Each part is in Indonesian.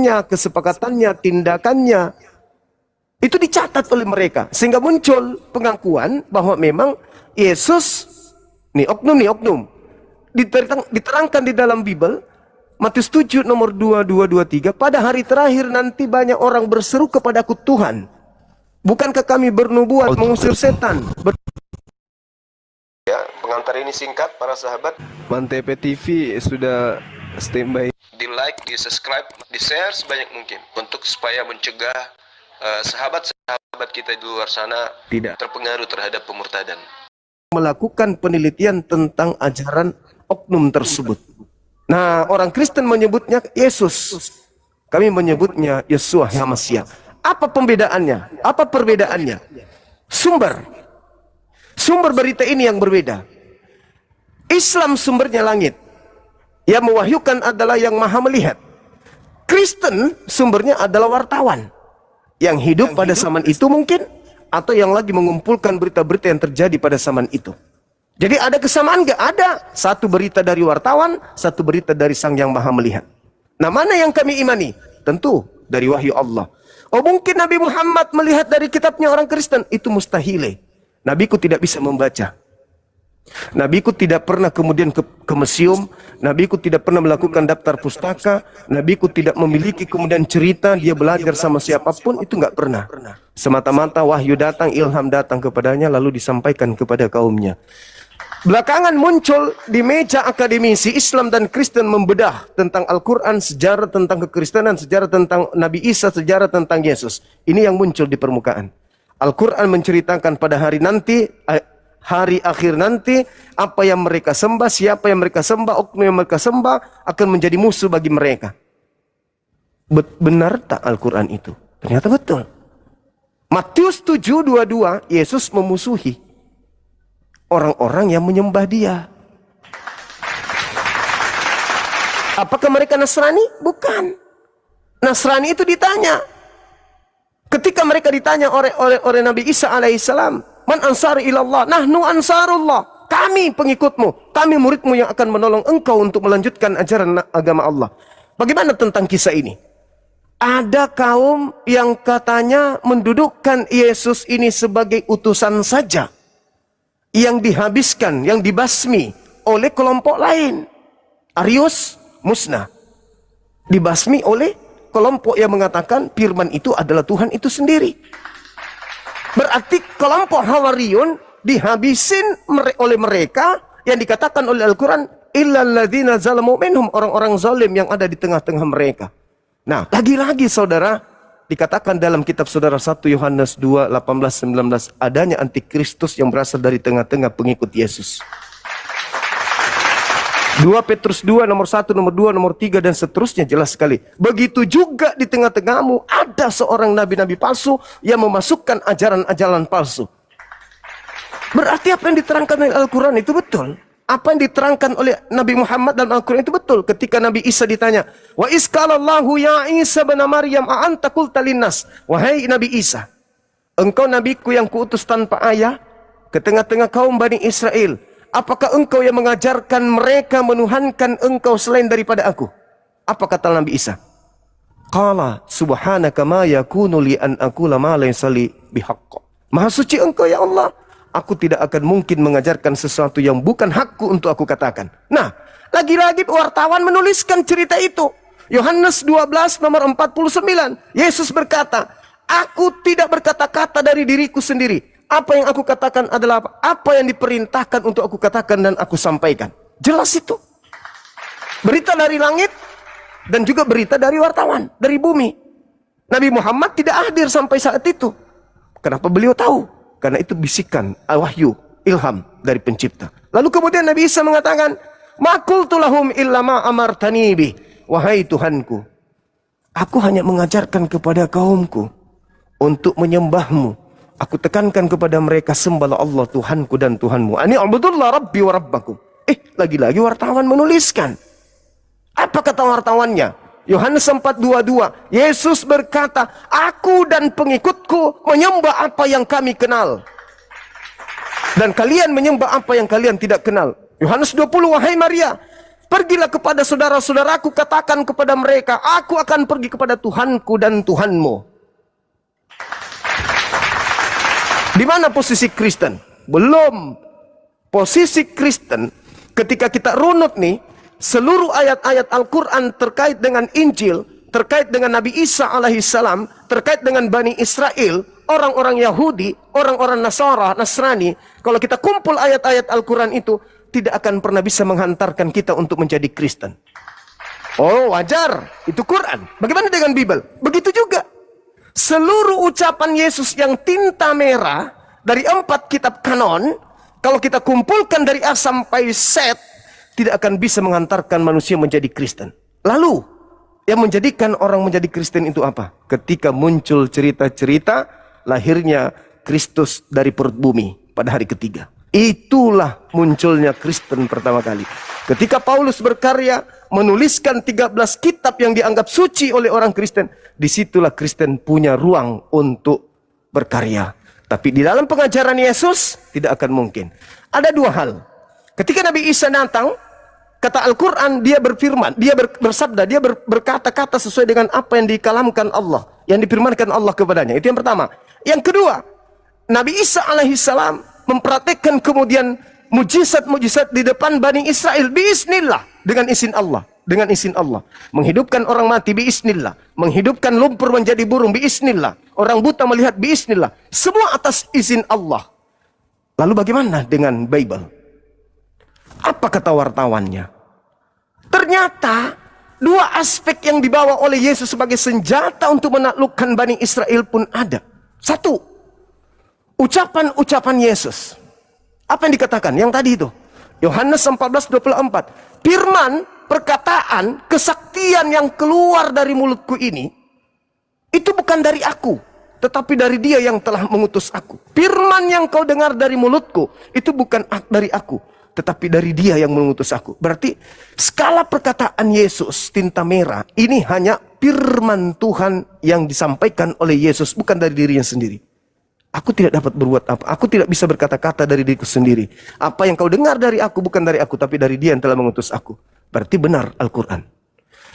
kesepakatannya, tindakannya. Itu dicatat oleh mereka. Sehingga muncul pengakuan bahwa memang Yesus, nih oknum. Diterangkan di dalam Bible, Matius 7 nomor 2223, pada hari terakhir nanti banyak orang berseru kepadaku, Tuhan, bukankah kami bernubuat mengusir setan? Ya, pengantar ini singkat para sahabat. Mantep TV sudah standby. Di like, di subscribe, di share sebanyak mungkin untuk supaya mencegah sahabat-sahabat kita di luar sana tidak terpengaruh terhadap pemurtadan. Melakukan penelitian tentang ajaran oknum tersebut. Nah, orang Kristen menyebutnya Yesus. Kami menyebutnya Yeshua HaMashiach. Apa pembedaannya? Apa perbedaannya? Sumber berita ini yang berbeda. Islam sumbernya langit. Yang mewahyukan adalah yang maha melihat. Kristen sumbernya adalah wartawan. Yang hidup pada zaman itu mungkin, atau yang lagi mengumpulkan berita-berita yang terjadi pada zaman itu. Jadi ada kesamaan nggak? Ada. Satu berita dari wartawan, satu berita dari Sang Yang Maha Melihat. Nah, mana yang kami imani? Tentu dari wahyu Allah. Oh, mungkin Nabi Muhammad melihat dari kitabnya orang Kristen. Itu mustahil. Nabiku tidak bisa membaca. Nabiku tidak pernah kemudian ke museum. Nabiku tidak pernah melakukan daftar pustaka. Nabiku tidak memiliki kemudian cerita dia belajar sama siapapun. Itu nggak pernah. Semata-mata wahyu datang, ilham datang kepadanya, lalu disampaikan kepada kaumnya. Belakangan muncul di meja akademisi Islam dan Kristen membedah tentang Al-Quran, sejarah tentang kekristenan, sejarah tentang Nabi Isa, sejarah tentang Yesus. Ini yang muncul di permukaan. Al-Quran menceritakan pada hari nanti, hari akhir nanti, apa yang mereka sembah, siapa yang mereka sembah, oknum yang mereka sembah akan menjadi musuh bagi mereka. Benar tak Al-Quran itu? Ternyata betul. Matius 7:22, Yesus memusuhi orang-orang yang menyembah dia. Apakah mereka Nasrani? Bukan. Nasrani itu ditanya. Ketika mereka ditanya oleh Nabi Isa alaihissalam, Man ansari ilallah, nahnu ansarullah. Kami pengikutmu, kami muridmu yang akan menolong engkau untuk melanjutkan ajaran agama Allah. Bagaimana tentang kisah ini? Ada kaum yang katanya mendudukkan Yesus ini sebagai utusan saja, yang dihabiskan, yang dibasmi oleh kelompok lain. Arius musnah, dibasmi oleh kelompok yang mengatakan firman itu adalah Tuhan itu sendiri. Berarti kelompok Hawariyun dihabisin oleh mereka yang dikatakan oleh Al-Quran, illal ladzina zalamu minhum, orang-orang zalim yang ada di tengah-tengah mereka. Nah, lagi-lagi saudara, dikatakan dalam kitab saudara 1 Yohanes 2, 18, 19, adanya antikristus yang berasal dari tengah-tengah pengikut Yesus. 2 Petrus 2, nomor 1, nomor 2, nomor 3, dan seterusnya jelas sekali. Begitu juga di tengah-tengahmu ada seorang nabi-nabi palsu yang memasukkan ajaran-ajaran palsu. Berarti apa yang diterangkan oleh Al-Quran itu betul. Apa yang diterangkan oleh Nabi Muhammad dalam Al-Quran itu betul. Ketika Nabi Isa ditanya, wa isqalallahu ya Isa bin Maryam a'anta qulta linnas, wahai Nabi Isa, engkau nabiku yang kuutus tanpa ayah ke tengah-tengah kaum Bani Israel, apakah engkau yang mengajarkan mereka menuhankan engkau selain daripada aku? Apa kata Nabi Isa? Qala subhanaka ma yakunu li an aqula ma laysa li bihaqq. Maha suci engkau ya Allah, aku tidak akan mungkin mengajarkan sesuatu yang bukan hakku untuk aku katakan. Nah, lagi-lagi wartawan menuliskan cerita itu. Yohanes 12 nomor 49. Yesus berkata, aku tidak berkata-kata dari diriku sendiri. Apa yang aku katakan adalah apa yang diperintahkan untuk aku katakan dan aku sampaikan. Jelas itu. Berita dari langit dan juga berita dari wartawan, dari bumi. Nabi Muhammad tidak hadir sampai saat itu. Kenapa beliau tahu? Karena itu bisikan, wahyu, ilham dari pencipta. Lalu kemudian Nabi Isa mengatakan, ma qultu lahum illa ma amartani bi. Wahai Tuhanku, aku hanya mengajarkan kepada kaumku untuk menyembahmu. Aku tekankan kepada mereka, sembahlah Allah Tuhanku dan Tuhanmu. Ani abudullah rabbi wa rabbakum. Lagi-lagi wartawan menuliskan. Apa kata wartawannya? Yohanes 4:22, Yesus berkata, aku dan pengikutku menyembah apa yang kami kenal, dan kalian menyembah apa yang kalian tidak kenal. Yohanes 20, wahai Maria, Pergilah kepada saudara-saudaraku, katakan kepada mereka, aku akan pergi kepada Tuhanku dan Tuhanmu. Di mana posisi Kristen? Belum. Posisi Kristen, ketika kita runut nih, seluruh ayat-ayat Al-Quran terkait dengan Injil, terkait dengan Nabi Isa alaihissalam, terkait dengan Bani Israel, orang-orang Yahudi, orang-orang Nasrani, kalau kita kumpul ayat-ayat Al-Quran itu, tidak akan pernah bisa menghantarkan kita untuk menjadi Kristen. Oh, wajar. Itu Quran. Bagaimana dengan Bible? Begitu juga. Seluruh ucapan Yesus yang tinta merah dari 4 kitab kanon, kalau kita kumpulkan dari A sampai Z, tidak akan bisa menghantarkan manusia menjadi Kristen. Lalu, yang menjadikan orang menjadi Kristen itu apa? Ketika muncul cerita-cerita lahirnya Kristus dari perut bumi pada hari ketiga. Itulah munculnya Kristen pertama kali. Ketika Paulus berkarya menuliskan 13 kitab yang dianggap suci oleh orang Kristen, disitulah Kristen punya ruang untuk berkarya. Tapi di dalam pengajaran Yesus tidak akan mungkin. Ada 2 hal. Ketika Nabi Isa datang, kata Al-Quran, dia berfirman, dia bersabda, dia berkata-kata sesuai dengan apa yang dikalamkan Allah, yang difirmankan Allah kepadanya. Itu yang pertama. Yang kedua, Nabi Isa alaihissalam mempraktekkan kemudian mujizat-mujizat di depan Bani Israel biiznillah, dengan izin Allah, menghidupkan orang mati biiznillah, menghidupkan lumpur menjadi burung biiznillah, orang buta melihat biiznillah, semua atas izin Allah. Lalu bagaimana dengan Bible? Apa kata wartawannya? Ternyata 2 aspek yang dibawa oleh Yesus sebagai senjata untuk menaklukkan Bani Israel pun ada. 1, ucapan-ucapan Yesus. Apa yang dikatakan? Yang tadi itu. Yohanes 14:24. Firman, perkataan, kesaktian yang keluar dari mulutku ini, itu bukan dari aku, tetapi dari Dia yang telah mengutus aku. Firman yang kau dengar dari mulutku, itu bukan dari aku, tetapi dari Dia yang mengutus aku. Berarti, skala perkataan Yesus, tinta merah, ini hanya firman Tuhan yang disampaikan oleh Yesus, bukan dari dirinya sendiri. Aku tidak dapat berbuat apa. Aku tidak bisa berkata-kata dari diriku sendiri. Apa yang kau dengar dari aku bukan dari aku, tapi dari Dia yang telah mengutus aku. Berarti benar Al-Quran.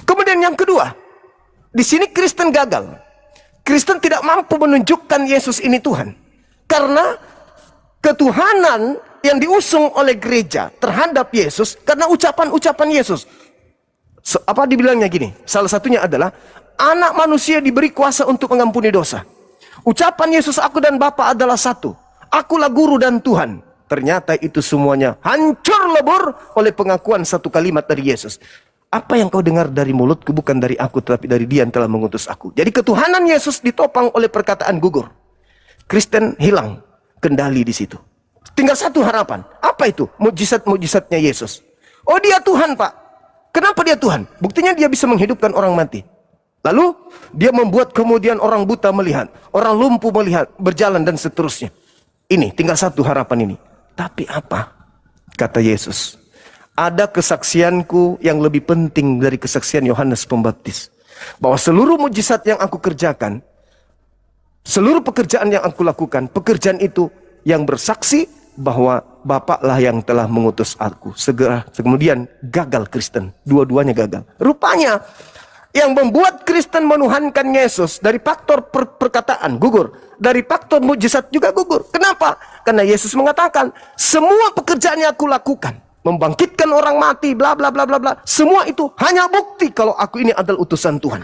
Kemudian yang kedua, di sini Kristen gagal. Kristen tidak mampu menunjukkan Yesus ini Tuhan. Karena ketuhanan yang diusung oleh gereja terhadap Yesus, karena ucapan-ucapan Yesus. Apa dibilangnya gini? Salah satunya adalah, anak manusia diberi kuasa untuk mengampuni dosa. Ucapan Yesus, aku dan Bapa adalah satu. Akulah guru dan Tuhan. Ternyata itu semuanya hancur lebur oleh pengakuan satu kalimat dari Yesus. Apa yang kau dengar dari mulutku bukan dari aku, tetapi dari Dia yang telah mengutus aku. Jadi ketuhanan Yesus ditopang oleh perkataan gugur. Kristen hilang kendali di situ. Tinggal satu harapan. Apa itu? Mujizat-mujizatnya Yesus. Oh, Dia Tuhan, Pak. Kenapa Dia Tuhan? Buktinya Dia bisa menghidupkan orang mati. Lalu Dia membuat kemudian orang buta melihat, orang lumpuh melihat, berjalan dan seterusnya. Ini tinggal satu harapan ini. Tapi apa? Kata Yesus, ada kesaksianku yang lebih penting dari kesaksian Yohanes Pembaptis. Bahwa seluruh mujizat yang aku kerjakan, seluruh pekerjaan yang aku lakukan, pekerjaan itu yang bersaksi bahwa Bapaklah yang telah mengutus aku. Kemudian gagal Kristen, dua-duanya gagal. Rupanya yang membuat Kristen menuhankan Yesus dari faktor perkataan gugur, dari faktor mujizat juga gugur. Kenapa? Karena Yesus mengatakan, semua pekerjaan yang aku lakukan, membangkitkan orang mati, bla bla bla bla bla, semua itu hanya bukti kalau aku ini adalah utusan Tuhan.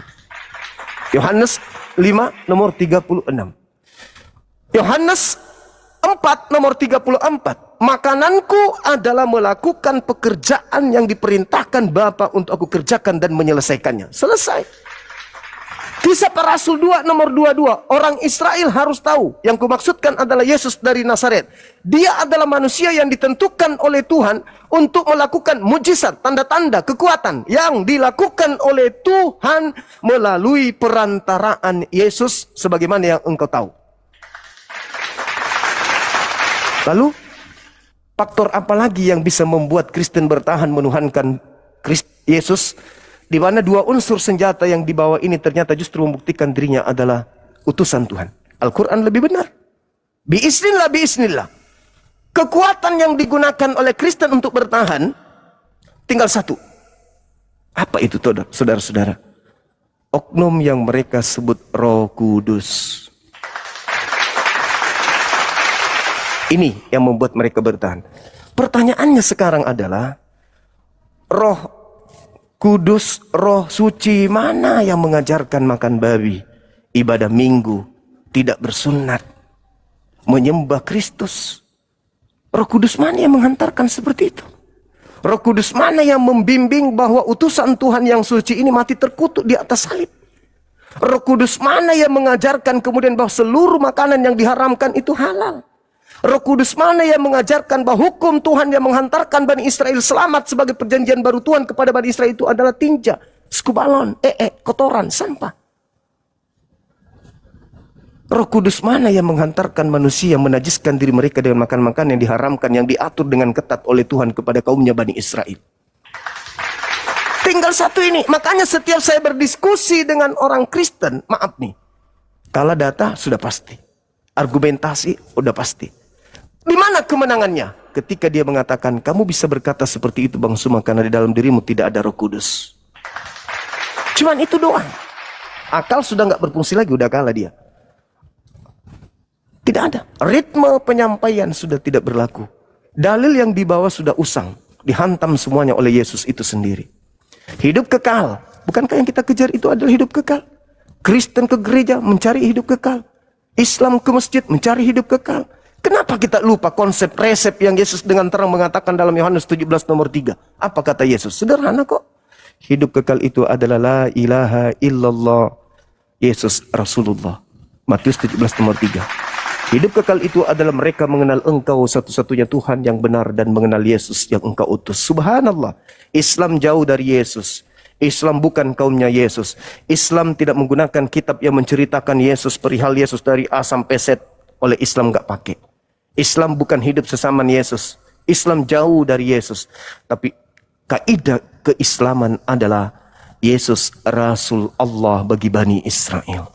Yohanes 5 nomor 36. Yohanes 4 nomor 34. Makananku adalah melakukan pekerjaan yang diperintahkan Bapa untuk aku kerjakan dan menyelesaikannya. Selesai. Kisah para Rasul 2 nomor 22. Orang Israel harus tahu. Yang kumaksudkan adalah Yesus dari Nazaret. Dia adalah manusia yang ditentukan oleh Tuhan untuk melakukan mujizat, tanda-tanda, kekuatan yang dilakukan oleh Tuhan melalui perantaraan Yesus sebagaimana yang engkau tahu. Lalu faktor apa lagi yang bisa membuat Kristen bertahan menuhankan Yesus, di mana 2 unsur senjata yang dibawa ini ternyata justru membuktikan dirinya adalah utusan Tuhan. Al-Quran lebih benar. Biiznillah, biiznillah. Kekuatan yang digunakan oleh Kristen untuk bertahan tinggal satu. Apa itu saudara-saudara? Oknum yang mereka sebut Roh Kudus. Ini yang membuat mereka bertahan. Pertanyaannya sekarang adalah, Roh Kudus, Roh Suci mana yang mengajarkan makan babi, ibadah minggu, tidak bersunat, menyembah Kristus? Roh Kudus mana yang menghantarkan seperti itu? Roh Kudus mana yang membimbing bahwa utusan Tuhan yang suci ini mati terkutuk di atas salib? Roh Kudus mana yang mengajarkan kemudian bahwa seluruh makanan yang diharamkan itu halal? Roh Kudus mana yang mengajarkan bahwa hukum Tuhan yang menghantarkan Bani Israel selamat sebagai perjanjian baru Tuhan kepada Bani Israel itu adalah tinja, skubalon, kotoran, sampah? Roh Kudus mana yang menghantarkan manusia menajiskan diri mereka dengan makan-makan yang diharamkan, yang diatur dengan ketat oleh Tuhan kepada kaumnya Bani Israel? Tinggal satu ini. Makanya setiap saya berdiskusi dengan orang Kristen, maaf nih, kalah data sudah pasti, argumentasi udah pasti. Di mana kemenangannya? Ketika dia mengatakan, kamu bisa berkata seperti itu Bang Suma karena di dalam dirimu tidak ada Roh Kudus. Cuman itu doang. Akal sudah nggak berfungsi lagi, udah kalah dia. Tidak ada. Ritme penyampaian sudah tidak berlaku. Dalil yang dibawa sudah usang. Dihantam semuanya oleh Yesus itu sendiri. Hidup kekal. Bukankah yang kita kejar itu adalah hidup kekal? Kristen ke gereja mencari hidup kekal. Islam ke masjid mencari hidup kekal. Kenapa kita lupa konsep resep yang Yesus dengan terang mengatakan dalam Yohanes 17 nomor 3? Apa kata Yesus? Sederhana kok. Hidup kekal itu adalah la ilaha illallah Yesus Rasulullah. Matius 17 nomor 3. Hidup kekal itu adalah mereka mengenal engkau satu-satunya Tuhan yang benar dan mengenal Yesus yang engkau utus. Subhanallah. Islam jauh dari Yesus. Islam bukan kaumnya Yesus. Islam tidak menggunakan kitab yang menceritakan Yesus, perihal Yesus dari A sampai Z. Oleh Islam nggak pakai. Islam bukan hidup sesama Yesus. Islam jauh dari Yesus. Tapi kaidah keislaman adalah Yesus Rasul Allah bagi Bani Israel.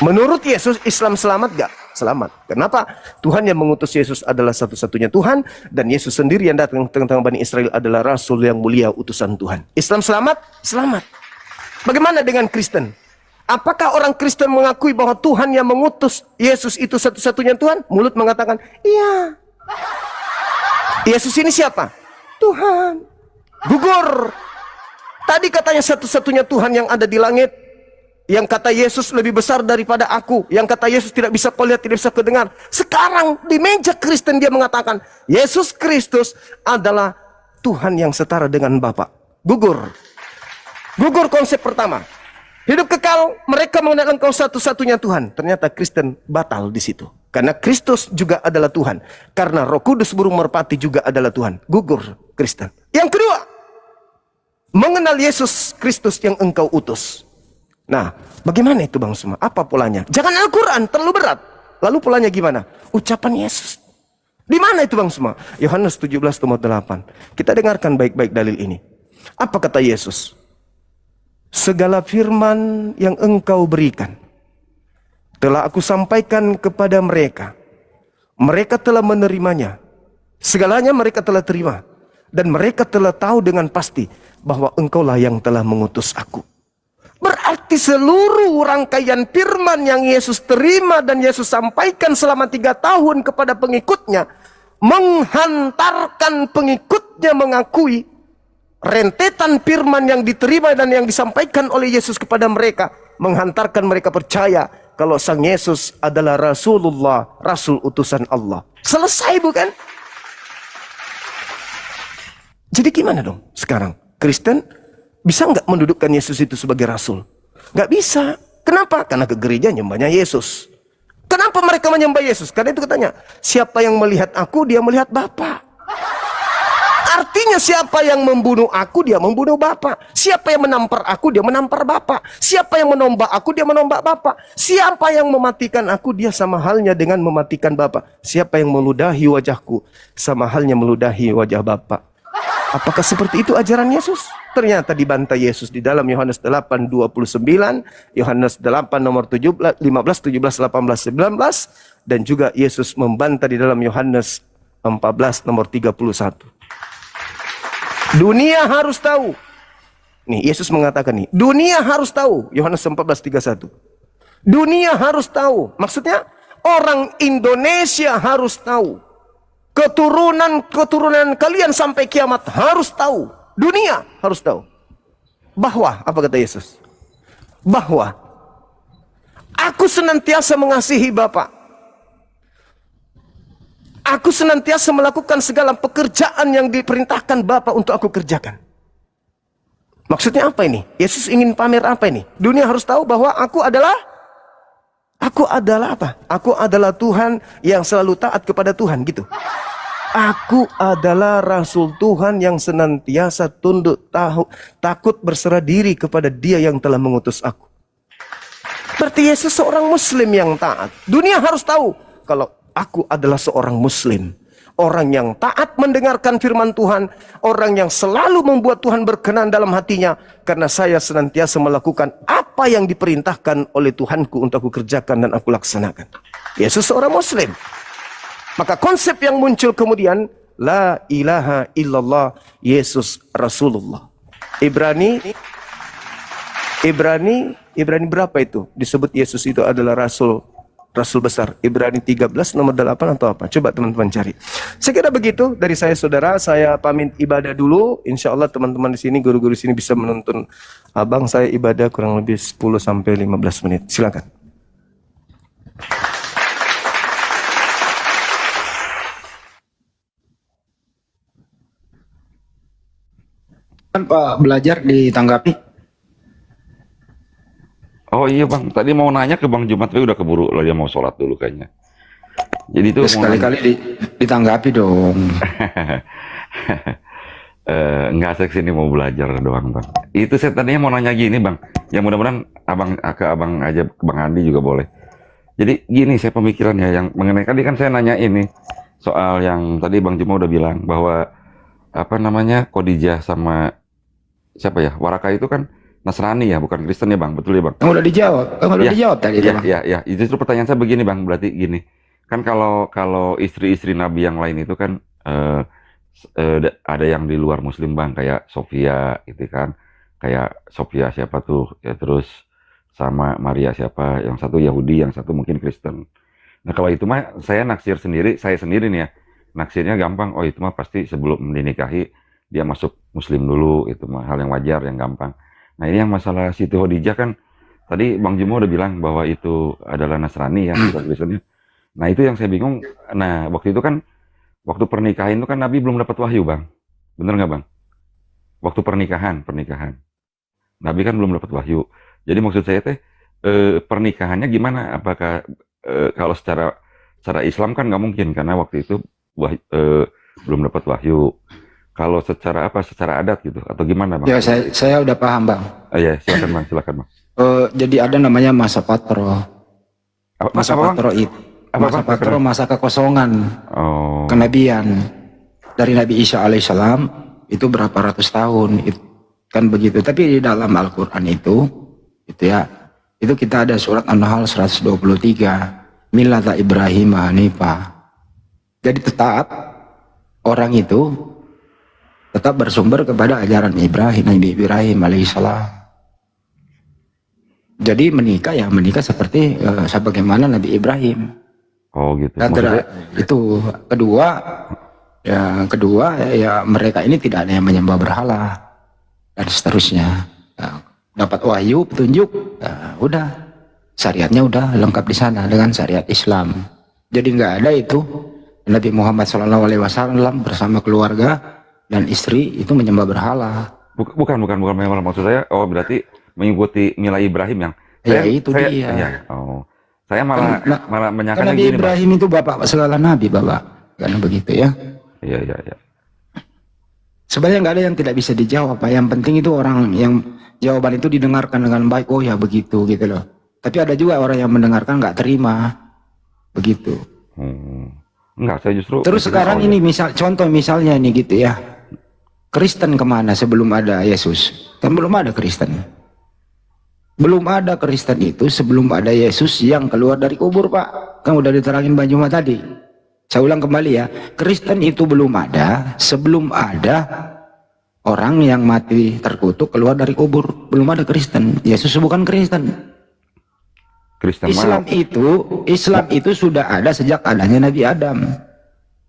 Menurut Yesus, Islam selamat gak? Selamat. Kenapa? Tuhan yang mengutus Yesus adalah satu-satunya Tuhan, dan Yesus sendiri yang datang ke tengah-tengah Bani Israel adalah Rasul yang mulia, utusan Tuhan. Islam selamat? Selamat. Bagaimana dengan Kristen? Apakah orang Kristen mengakui bahwa Tuhan yang mengutus Yesus itu satu-satunya Tuhan? Mulut mengatakan, iya. Yesus ini siapa? Tuhan. Gugur. Tadi katanya satu-satunya Tuhan yang ada di langit. Yang kata Yesus lebih besar daripada aku. Yang kata Yesus tidak bisa kau lihat, tidak bisa kau dengar. Sekarang di meja Kristen dia mengatakan, Yesus Kristus adalah Tuhan yang setara dengan Bapa. Gugur. Gugur konsep pertama. Hidup kekal, mereka mengenal engkau satu-satunya Tuhan. Ternyata Kristen batal di situ. Karena Kristus juga adalah Tuhan. Karena Roh Kudus burung merpati juga adalah Tuhan. Gugur Kristen. Yang kedua, mengenal Yesus Kristus yang engkau utus. Nah, bagaimana itu Bang Suma? Apa polanya? Jangan Al-Quran, terlalu berat. Lalu polanya gimana? Ucapan Yesus. Di mana itu Bang Suma? Yohanes 17 nomor 8. Kita dengarkan baik-baik dalil ini. Apa kata Yesus? Segala firman yang engkau berikan telah aku sampaikan kepada mereka. Mereka telah menerimanya. Segalanya mereka telah terima. Dan mereka telah tahu dengan pasti bahwa engkaulah yang telah mengutus aku. Berarti seluruh rangkaian firman yang Yesus terima dan Yesus sampaikan selama 3 tahun kepada pengikutnya, menghantarkan pengikutnya mengakui rentetan firman yang diterima dan yang disampaikan oleh Yesus kepada mereka, menghantarkan mereka percaya kalau Sang Yesus adalah Rasulullah, Rasul utusan Allah. Selesai bukan? Jadi gimana dong sekarang? Kristen bisa nggak mendudukkan Yesus itu sebagai Rasul? Nggak bisa. Kenapa? Karena ke gereja nyembahnya Yesus. Kenapa mereka menyembah Yesus? Karena itu katanya, siapa yang melihat aku, dia melihat Bapa. Artinya siapa yang membunuh aku, dia membunuh Bapa. Siapa yang menampar aku, dia menampar Bapa. Siapa yang menombak aku, dia menombak Bapa. Siapa yang mematikan aku, dia sama halnya dengan mematikan Bapa. Siapa yang meludahi wajahku, sama halnya meludahi wajah Bapa. Apakah seperti itu ajaran Yesus? Ternyata dibantai Yesus di dalam Yohanes 8:29, Yohanes 8 nomor 17, 15, 17, 18, 19, dan juga Yesus membantah di dalam Yohanes 14 nomor 31. Dunia harus tahu. Nih, Yesus mengatakan nih, dunia harus tahu. Yohanes 14:31. Dunia harus tahu. Maksudnya, orang Indonesia harus tahu. Keturunan kalian sampai kiamat harus tahu. Dunia harus tahu. Bahwa, apa kata Yesus? Bahwa, aku senantiasa mengasihi Bapa. Aku senantiasa melakukan segala pekerjaan yang diperintahkan Bapa untuk aku kerjakan. Maksudnya apa ini? Yesus ingin pamer apa ini? Dunia harus tahu bahwa aku adalah apa? Aku adalah Tuhan yang selalu taat kepada Tuhan, gitu. Aku adalah Rasul Tuhan yang senantiasa tunduk takut berserah diri kepada Dia yang telah mengutus aku. Berarti Yesus seorang Muslim yang taat. Dunia harus tahu kalau aku adalah seorang Muslim. Orang yang taat mendengarkan firman Tuhan. Orang yang selalu membuat Tuhan berkenan dalam hatinya. Karena saya senantiasa melakukan apa yang diperintahkan oleh Tuhanku untuk aku kerjakan dan aku laksanakan. Yesus seorang Muslim. Maka konsep yang muncul kemudian, La ilaha illallah Yesus Rasulullah. Ibrani berapa itu? Disebut Yesus itu adalah Rasul besar. Ibrani 13 nomor 8 atau apa? Coba teman-teman cari. Saya kira begitu dari saya, saudara. Saya pamit ibadah dulu. Insya Allah teman-teman di sini, guru-guru di sini bisa menuntun abang saya ibadah kurang lebih 10 sampai 15 menit. Silakan. Kan Pak belajar ditanggapi. Oh iya Bang, tadi mau nanya ke Bang Jumat, tapi udah keburu lah, dia mau sholat dulu kayaknya. Jadi itu Ya, sekali-kali ditanggapi dong. Nggak, saya kesini mau belajar doang Bang. Itu saya tadinya mau nanya gini Bang, ya mudah-mudahan abang aja, ke Bang Andi juga boleh. Jadi gini saya pemikiran ya, yang mengenai tadi kan saya nanya ini soal yang tadi Bang Juma udah bilang bahwa apa namanya Khadijah sama siapa ya, Waraka itu kan Nasrani ya, bukan Kristen ya Bang, betul ya Bang? Udah dijawab, udah Ya, dijawab tadi itu, Bang. ya. Justru pertanyaan saya begini Bang, berarti gini, kan kalau istri-istri Nabi yang lain itu kan ada yang di luar Muslim Bang, kayak Sofia gitu kan, kayak Sofia siapa tuh, ya terus sama Maria siapa, yang satu Yahudi, yang satu mungkin Kristen. Nah kalau itu mah saya naksir sendiri, saya sendiri nih ya, naksirnya gampang, oh itu mah pasti sebelum dinikahi dia masuk Muslim dulu, itu mah hal yang wajar, yang gampang. Nah ini yang masalah Siti Khadijah kan, tadi Bang Jimo udah bilang bahwa itu adalah Nasrani ya, bukan Kristennya. Nah itu yang saya bingung, nah waktu itu kan, waktu pernikahan itu kan Nabi belum dapat wahyu Bang, bener nggak Bang? Waktu pernikahan, Nabi kan belum dapat wahyu. Jadi maksud saya teh, pernikahannya gimana? Apakah kalau secara Islam kan nggak mungkin, karena waktu itu belum dapat wahyu. Kalau secara adat gitu atau gimana Bang? Ya saya udah paham Bang. Iya, silakan Bang. Jadi ada namanya masa patro. Masa patro itu. Masa patro, masa kekosongan. Kenabian dari Nabi Isa alaihissalam itu berapa ratus tahun, itu kan begitu. Tapi di dalam Al-Qur'an itu ya, itu kita ada surat An-Nahl 123, Millata Ibrahim Hanifah. Jadi tetap orang itu tetap bersumber kepada ajaran Nabi Ibrahim alaihissalam. Jadi menikah seperti sebagaimana Nabi Ibrahim. Oh gitu. Itu kedua ya mereka ini tidak ada yang menyembah berhala dan seterusnya. Dapat wahyu, petunjuk, udah syariatnya udah lengkap di sana dengan syariat Islam. Jadi nggak ada itu Nabi Muhammad SAW bersama keluarga dan istri itu menyembah berhala. Bukan menyembah, maksud saya, oh berarti mengikuti Mila Ibrahim yang dia. Ya, saya malah menyangka Nabi Ibrahim itu bapak segala nabi, Bapak. Karena begitu ya. Iya. Sebenarnya nggak ada yang tidak bisa dijawab, Pak. Yang penting itu orang yang jawaban itu didengarkan dengan baik. Oh ya begitu gitu loh. Tapi ada juga orang yang mendengarkan nggak terima. Begitu. Enggak, saya justru. Terus sekarang ini contoh misalnya ini gitu ya. Kristen kemana sebelum ada Yesus? Kan belum ada Kristen. Belum ada Kristen itu sebelum ada Yesus yang keluar dari kubur, Pak. Kan udah diterangin Bang Juma tadi. Saya ulang kembali ya. Kristen itu belum ada sebelum ada orang yang mati terkutuk keluar dari kubur. Belum ada Kristen. Yesus bukan Kristen. Kristen Islam itu sudah ada sejak adanya Nabi Adam.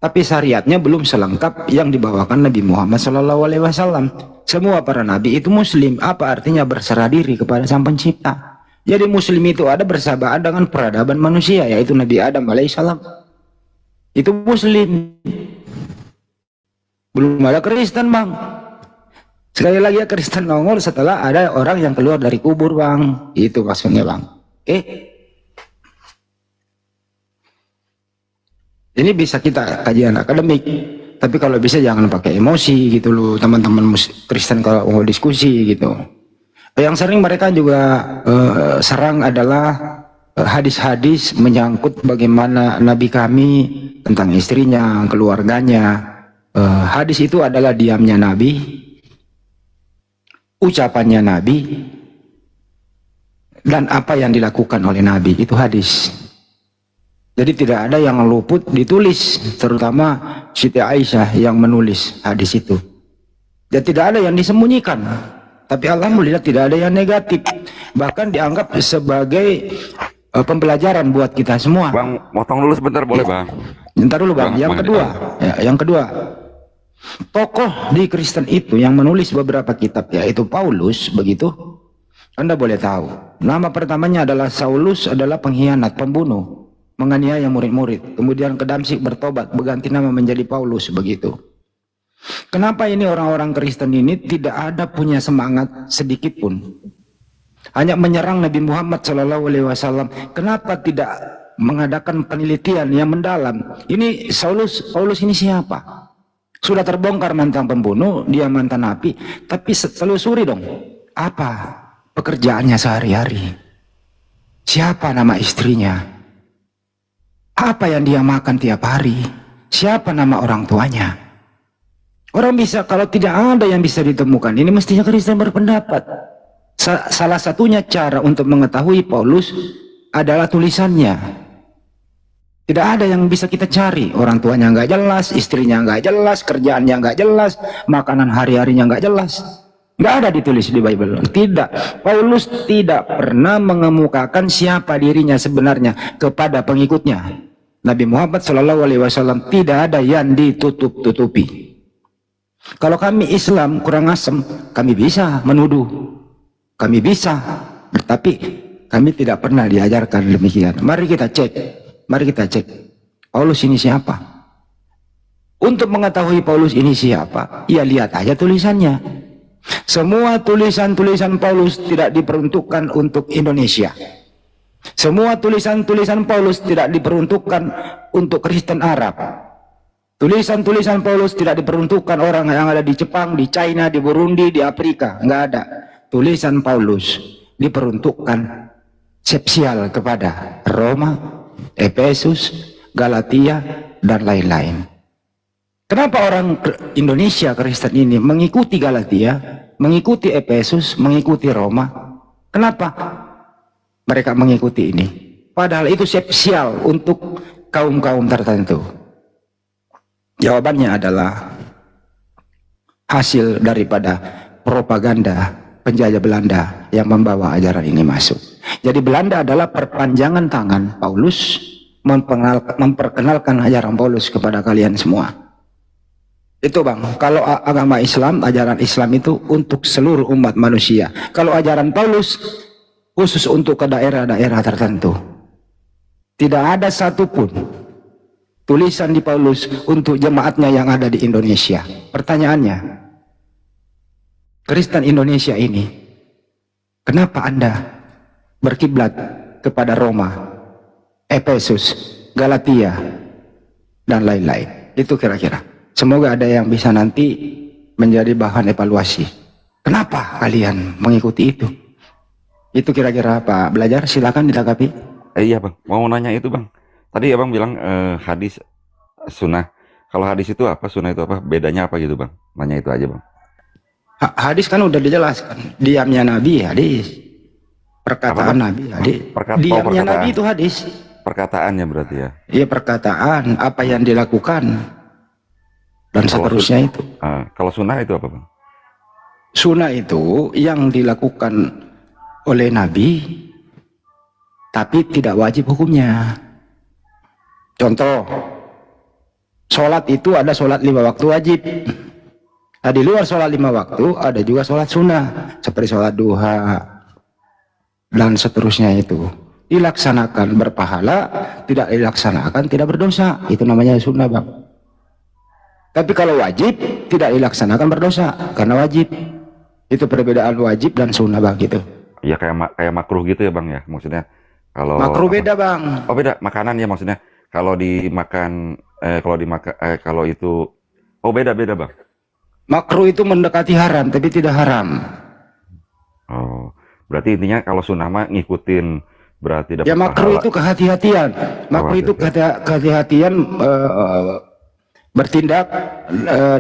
Tapi syariatnya belum selengkap yang dibawakan Nabi Muhammad SAW. Semua para nabi itu muslim. Apa artinya berserah diri kepada Sang Pencipta? Jadi muslim itu ada bersahabatan dengan peradaban manusia, yaitu Nabi Adam alaihissalam. Itu muslim. Belum ada Kristen, Bang. Sekali lagi ya, Kristen nongol setelah ada orang yang keluar dari kubur, Bang. Itu maksudnya, Bang. Oke. Ini bisa kita kajian akademik, tapi kalau bisa jangan pakai emosi gitu loh, teman-teman Kristen kalau mau diskusi gitu. Yang sering mereka juga serang adalah hadis-hadis menyangkut bagaimana Nabi kami tentang istrinya, keluarganya. Hadis itu adalah diamnya Nabi, ucapannya Nabi, dan apa yang dilakukan oleh Nabi, itu hadis. Jadi tidak ada yang luput ditulis, terutama Siti Aisyah yang menulis hadis itu. Dan tidak ada yang disembunyikan. Tapi alhamdulillah tidak ada yang negatif. Bahkan dianggap sebagai pembelajaran buat kita semua. Bang, motong dulu sebentar boleh, Bang? Bentar dulu, Bang. Yang kedua, tokoh di Kristen itu yang menulis beberapa kitab, yaitu Paulus, begitu. Anda boleh tahu. Nama pertamanya adalah Saulus, adalah pengkhianat, pembunuh, menganiaya murid-murid. Kemudian ke Damsyik bertobat, berganti nama menjadi Paulus, begitu. Kenapa ini orang-orang Kristen ini tidak ada punya semangat sedikit pun, hanya menyerang Nabi Muhammad SAW? Kenapa tidak mengadakan penelitian yang mendalam? Ini Paulus ini siapa? Sudah terbongkar mantan pembunuh, dia mantan nabi, tapi telusuri dong, apa pekerjaannya sehari-hari? Siapa nama istrinya? Apa yang dia makan tiap hari? Siapa nama orang tuanya? Orang bisa, kalau tidak ada yang bisa ditemukan, ini mestinya Kristen berpendapat. Salah satunya cara untuk mengetahui Paulus adalah tulisannya. Tidak ada yang bisa kita cari. Orang tuanya nggak jelas, istrinya nggak jelas, kerjaannya nggak jelas, makanan hari-harinya nggak jelas. Nggak ada ditulis di Bible. Tidak. Paulus tidak pernah mengemukakan siapa dirinya sebenarnya kepada pengikutnya. Nabi Muhammad SAW tidak ada yang ditutup-tutupi. Kalau kami Islam kurang asem, kami bisa menuduh, kami bisa, tetapi kami tidak pernah diajarkan demikian. Mari kita cek, Paulus ini siapa? Untuk mengetahui Paulus ini siapa, ya lihat aja tulisannya. Semua tulisan-tulisan Paulus tidak diperuntukkan untuk Indonesia. Semua tulisan-tulisan Paulus tidak diperuntukkan untuk Kristen Arab. Tulisan-tulisan Paulus tidak diperuntukkan orang yang ada di Jepang, di China, di Burundi, di Afrika. Enggak ada. Tulisan Paulus diperuntukkan spesial kepada Roma, Efesus, Galatia, dan lain-lain. Kenapa orang Indonesia Kristen ini mengikuti Galatia, mengikuti Efesus, mengikuti Roma? Kenapa mereka mengikuti ini? Padahal itu spesial untuk kaum-kaum tertentu. Jawabannya adalah hasil daripada propaganda penjajah Belanda yang membawa ajaran ini masuk. Jadi Belanda adalah perpanjangan tangan Paulus memperkenalkan ajaran Paulus kepada kalian semua. Itu Bang, kalau agama Islam, ajaran Islam itu untuk seluruh umat manusia. Kalau ajaran Paulus khusus untuk ke daerah-daerah tertentu. Tidak ada satupun tulisan di Paulus untuk jemaatnya yang ada di Indonesia. Pertanyaannya, Kristen Indonesia ini, kenapa Anda berkiblat kepada Roma, Efesus, Galatia, dan lain-lain? Itu kira-kira. Semoga ada yang bisa nanti menjadi bahan evaluasi. Kenapa kalian mengikuti itu? Itu kira-kira Pak Belajar, silakan ditanggapi. Iya Bang, mau nanya itu Bang. Tadi Abang bilang hadis sunnah. Kalau hadis itu apa, sunnah itu apa? Bedanya apa gitu Bang? Nanya itu aja Bang. Hadis kan udah dijelaskan. Diamnya Nabi hadis. Perkataan Nabi hadis. Diamnya Nabi itu hadis. Perkataannya berarti ya? Iya perkataan, apa yang dilakukan. Dan seterusnya itu. Kalau sunnah itu apa Bang? Sunnah itu yang dilakukan oleh Nabi, tapi tidak wajib hukumnya. Contoh, sholat itu ada sholat 5 waktu wajib. Nah, di luar sholat 5 waktu ada juga sholat sunnah, seperti sholat duha dan seterusnya itu. Dilaksanakan berpahala, tidak dilaksanakan tidak berdosa. Itu namanya sunnah, Bang. Tapi kalau wajib tidak dilaksanakan berdosa karena wajib. Itu perbedaan wajib dan sunnah, Bang, gitu. Ya kayak makruh gitu ya, Bang ya. Maksudnya kalau Makruh beda, Bang. Oh, beda makanan ya maksudnya. Kalau dimakan kalau itu beda, Bang. Makruh itu mendekati haram tapi tidak haram. Oh, berarti intinya kalau sunnah mah ngikutin berarti dapat Ya makruh pahala. itu kehati-hatian. Makruh itu kehati-hatian bertindak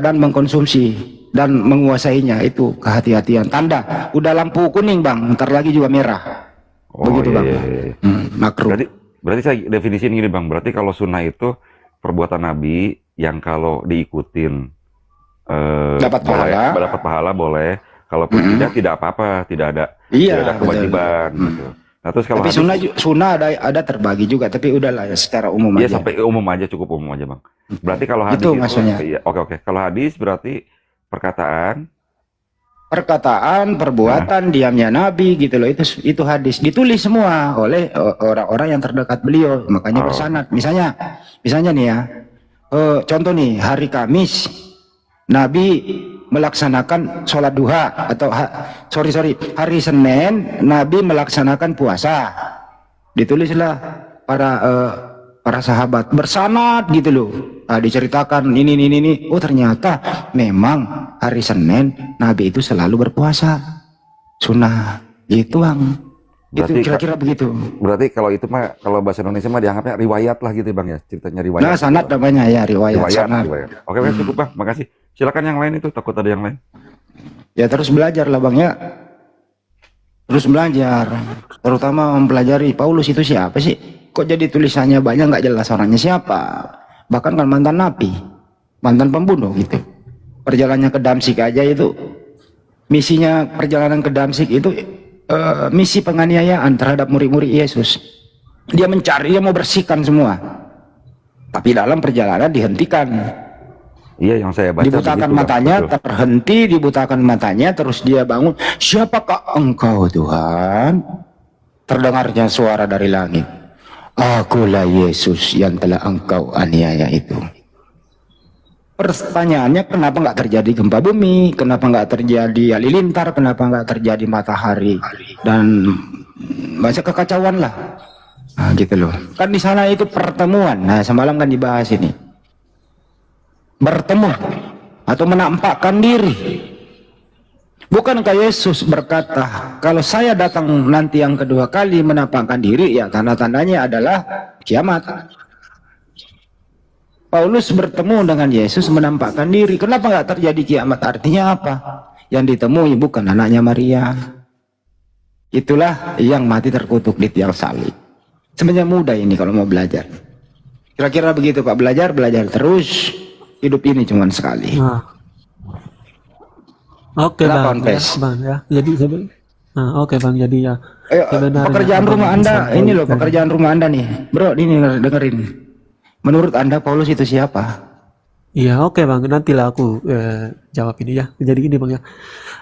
dan mengkonsumsi dan menguasainya, itu kehati-hatian. Tanda udah lampu kuning, Bang, ntar lagi juga merah. Begitu, Bang. Iya. Makruh. Berarti saya definisiin gini, Bang. Berarti kalau sunnah itu perbuatan Nabi yang kalau diikutin Dapat pahala. dapat pahala boleh. Kalaupun tidak apa-apa, tidak ada kewajiban gitu. Nah, terus kalau tapi sunnah ada terbagi juga, tapi udahlah ya secara umum ya aja. sampai umum aja, cukup umum aja, Bang. Berarti kalau hadis Itu maksudnya. iya, oke. Kalau hadis berarti perkataan, perbuatan, diamnya Nabi gitu loh, itu hadis ditulis semua oleh orang-orang yang terdekat beliau, makanya bersanad. Misalnya nih ya, contoh nih, hari Kamis Nabi melaksanakan sholat duha, atau hari Senin Nabi melaksanakan puasa, ditulislah para sahabat bersanad gitu loh. Nah, diceritakan ini. Oh, ternyata memang hari Senin Nabi itu selalu berpuasa sunnah gitu, Bang. Itu kira-kira begitu. Berarti kalau itu mah, kalau bahasa Indonesia mah dianggapnya riwayat lah gitu, Bang ya, ceritanya riwayat. Nah, sanad namanya ya, riwayat. Oke, cukup, Bang, makasih. Silakan yang lain, itu takut ada yang lain. Ya terus belajar lah, Bang ya. Terus belajar, terutama mempelajari Paulus itu siapa sih? Kok jadi tulisannya banyak nggak jelas orangnya siapa? Bahkan kan mantan nabi, mantan pembunuh gitu. Perjalanannya ke Damsik aja itu, misinya perjalanan ke Damsik itu misi penganiayaan terhadap murid-murid Yesus. Dia mencari, dia mau bersihkan semua. Tapi dalam perjalanan dihentikan. Iya, yang saya baca Dibutakan begitu, matanya, Bang. terhenti, dibutakan matanya, terus dia bangun. Siapakah engkau, Tuhan? Terdengarnya suara dari langit. Akulah Yesus yang telah engkau aniaya itu. Pertanyaannya, kenapa nggak terjadi gempa bumi? Kenapa nggak terjadi halilintar? Kenapa nggak terjadi matahari? Dan banyak kekacauan lah. Nah, gitu loh. Kan di sana itu pertemuan. Nah, semalam kan dibahas ini. Bertemu atau menampakkan diri. Bukankah Yesus berkata, kalau saya datang nanti yang kedua kali menampakkan diri, ya tanda-tandanya adalah kiamat. Paulus bertemu dengan Yesus menampakkan diri. Kenapa nggak terjadi kiamat? Artinya apa? Yang ditemui bukan anaknya Maria. Itulah yang mati terkutuk di tiang salib. Sebenarnya mudah ini kalau mau belajar. Kira-kira begitu, Pak. Belajar terus. Hidup ini cuma sekali. Nah. Oke, Bang. Ya. Jadi oke, Bang. Jadi ya. Pekerjaan rumah Anda ini loh, pekerjaan rumah Anda nih. Bro, ini dengerin. Menurut Anda Paulus itu siapa? Iya, oke, Bang. Nantilah aku jawab ini ya. Jadi gini, Bang ya.